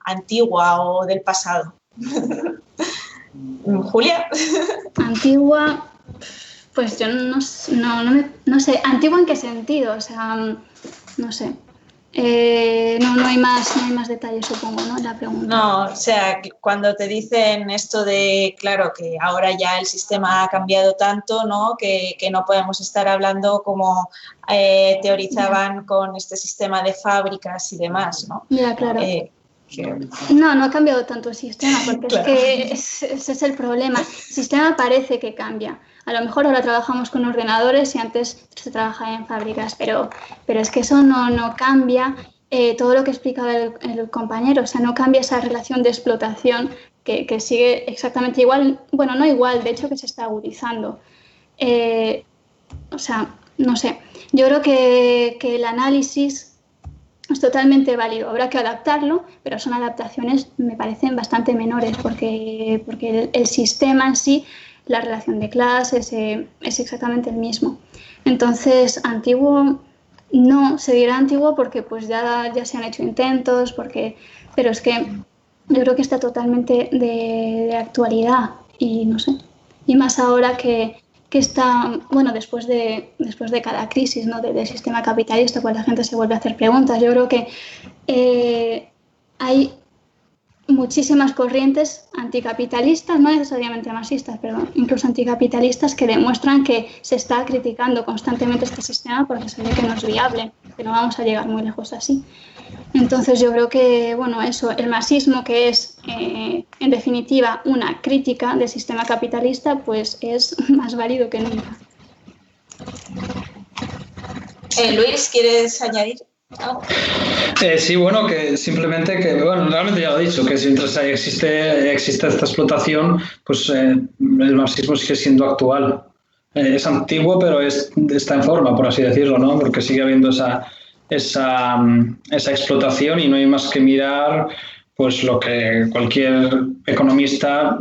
antigua o del pasado? Julia. Antigua, pues yo no sé. ¿Antigua en qué sentido? O sea, no sé. No hay más detalles, supongo, ¿no? La pregunta. No, o sea, cuando te dicen esto de, claro, que ahora ya el sistema ha cambiado tanto, ¿no? Que no podemos estar hablando como teorizaban con este sistema de fábricas y demás, ¿no? Ya, claro. No ha cambiado tanto el sistema, porque claro. Es que ese es el problema. El sistema parece que cambia. A lo mejor ahora trabajamos con ordenadores y antes se trabajaba en fábricas, pero es que eso no cambia todo lo que explicaba el compañero, o sea, no cambia esa relación de explotación que sigue exactamente igual, bueno, no igual, de hecho que se está agudizando. O sea, no sé, yo creo que el análisis es totalmente válido, habrá que adaptarlo, pero son adaptaciones, me parecen bastante menores, porque el sistema en sí, la relación de clases es exactamente el mismo. Entonces, antiguo, no, se dirá antiguo porque pues ya se han hecho intentos, pero es que yo creo que está totalmente de actualidad y no sé, y más ahora que está, bueno, después de cada crisis, ¿no? del sistema capitalista, pues la gente se vuelve a hacer preguntas. Yo creo que hay muchísimas corrientes anticapitalistas, no necesariamente marxistas, pero incluso anticapitalistas que demuestran que se está criticando constantemente este sistema porque se ve que no es viable, que no vamos a llegar muy lejos así. Entonces yo creo que, bueno, eso, el marxismo, que es en definitiva una crítica del sistema capitalista, pues es más válido que nunca. Luis, ¿quieres añadir? Sí, bueno, que simplemente que, bueno, realmente ya lo he dicho, que mientras existe esta explotación, pues el marxismo sigue siendo actual. Es antiguo, pero está en forma, por así decirlo, ¿no? Porque sigue habiendo esa explotación y no hay más que mirar pues lo que cualquier economista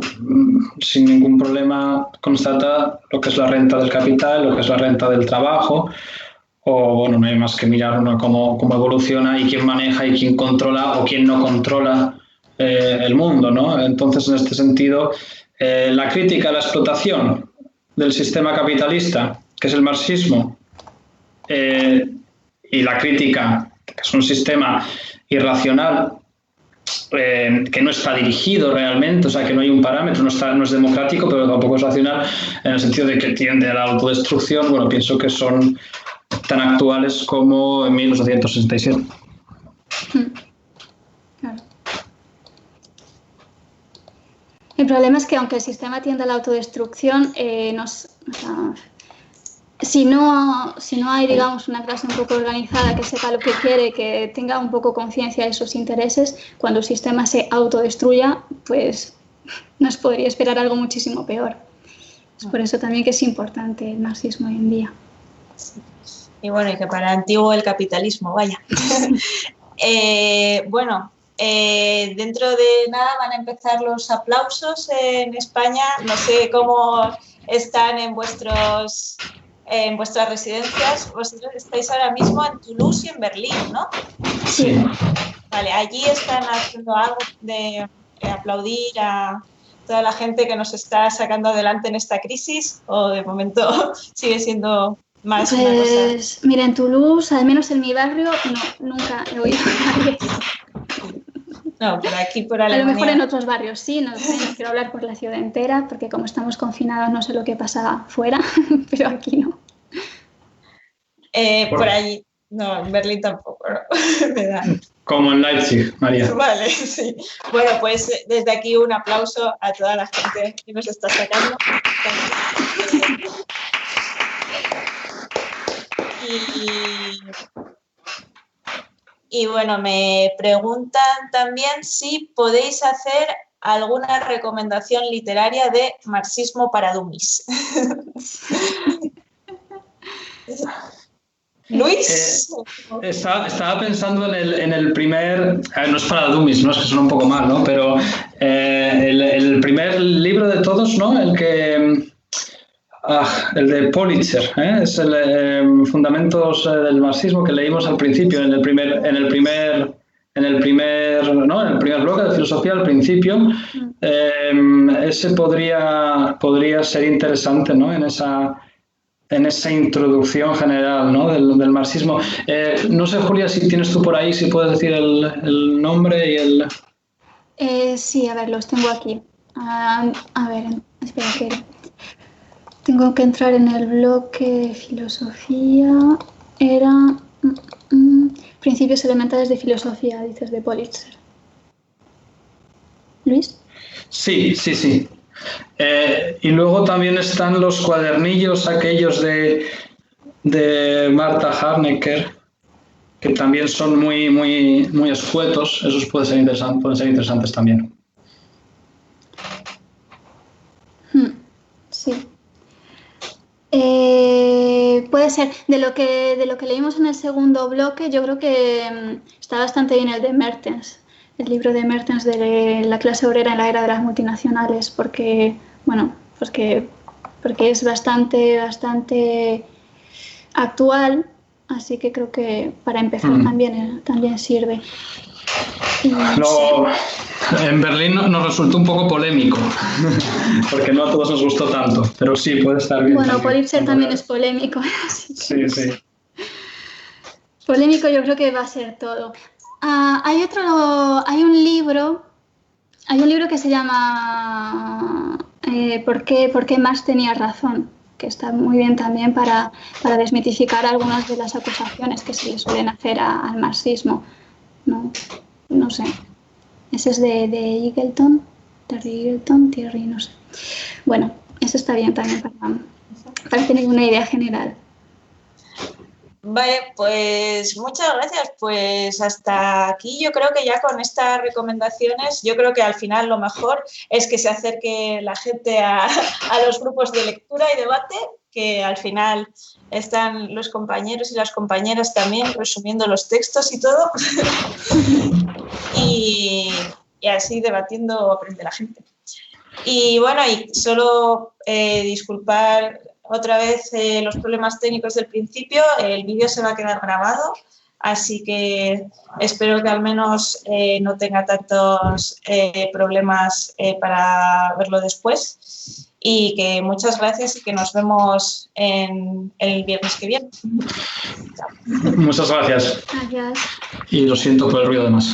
sin ningún problema constata, lo que es la renta del capital, lo que es la renta del trabajo. O bueno, no hay más que mirar cómo evoluciona y quién maneja y quién controla o quién no controla el mundo, ¿no? Entonces, en este sentido, la crítica a la explotación del sistema capitalista, que es el marxismo, y la crítica, que es un sistema irracional, que no está dirigido realmente, o sea, que no hay un parámetro, no es democrático, pero tampoco es racional, en el sentido de que tiende a la autodestrucción. Bueno, pienso que son tan actuales como en 1867. Claro. El problema es que aunque el sistema tiende a la autodestrucción, si no hay, digamos, una clase un poco organizada que sepa lo que quiere, que tenga un poco conciencia de sus intereses, cuando el sistema se autodestruya, pues nos podría esperar algo muchísimo peor. Es por eso también que es importante el marxismo hoy en día. Y bueno, y que para antiguo el capitalismo, vaya. Bueno, dentro de nada van a empezar los aplausos en España. No sé cómo están en vuestras residencias. Vosotros estáis ahora mismo en Toulouse y en Berlín, ¿no? Sí. Vale, allí están haciendo algo de aplaudir a toda la gente que nos está sacando adelante en esta crisis, o de momento sigue siendo más una cosa. Pues mira, en Toulouse, al menos en mi barrio, no, nunca he oído a nadie. No, por aquí, por Alemania. A lo mejor en otros barrios sí, no quiero hablar por la ciudad entera, porque como estamos confinados no sé lo que pasa fuera, pero aquí no. Por allí, no, en Berlín tampoco, ¿no? Me da. Como en Leipzig, María. Vale, sí. Bueno, pues desde aquí un aplauso a toda la gente que nos está sacando. Y bueno, me preguntan también si podéis hacer alguna recomendación literaria de marxismo para dummies. Luis. Estaba pensando en el primer, no es para dummies, no es que suena un poco mal, ¿no? Pero el primer libro de todos, ¿no? El de Pulitzer, es el Fundamentos del marxismo, que leímos al principio, en el primer bloque de filosofía al principio. Ese podría ser interesante, ¿no? En esa introducción general, ¿no? del marxismo. No sé, Julia, si tienes tú por ahí, si puedes decir el nombre y el... Sí, a ver, los tengo aquí. A ver, espera que... Tengo que entrar en el bloque de filosofía. Era Principios elementales de filosofía, dices, de Pulitzer. ¿Luis? Sí. Y luego también están los cuadernillos aquellos de Martha Harnecker, que también son muy escuetos. Esos pueden ser interesantes también. Sí. Puede ser. De lo que leímos en el segundo bloque, yo creo que está bastante bien el de Mertens, el libro de Mertens de la clase obrera en la era de las multinacionales, porque es bastante actual, así que creo que para empezar también sirve. En Berlín nos resultó un poco polémico, porque no a todos nos gustó tanto, pero sí, puede estar bien. Bueno, Pulitzer también es polémico. Sí. Polémico yo creo que va a ser todo. Hay un libro que se llama ¿Por qué Marx tenía razón? Que está muy bien también para desmitificar algunas de las acusaciones que se le suelen hacer al marxismo. No sé. Ese es de Eagleton, Thierry, no sé. Bueno, eso está bien también para tener una idea general. Vale, pues muchas gracias. Pues hasta aquí yo creo que ya con estas recomendaciones, yo creo que al final lo mejor es que se acerque la gente a los grupos de lectura y debate, que al final están los compañeros y las compañeras también resumiendo los textos y todo. y así debatiendo aprende la gente. Y bueno, y solo disculpar otra vez los problemas técnicos del principio. El vídeo se va a quedar grabado, Así que espero que al menos no tenga tantos problemas para verlo después. Y que muchas gracias y que nos vemos el viernes que viene. Muchas gracias. Gracias. Y lo siento por el ruido además.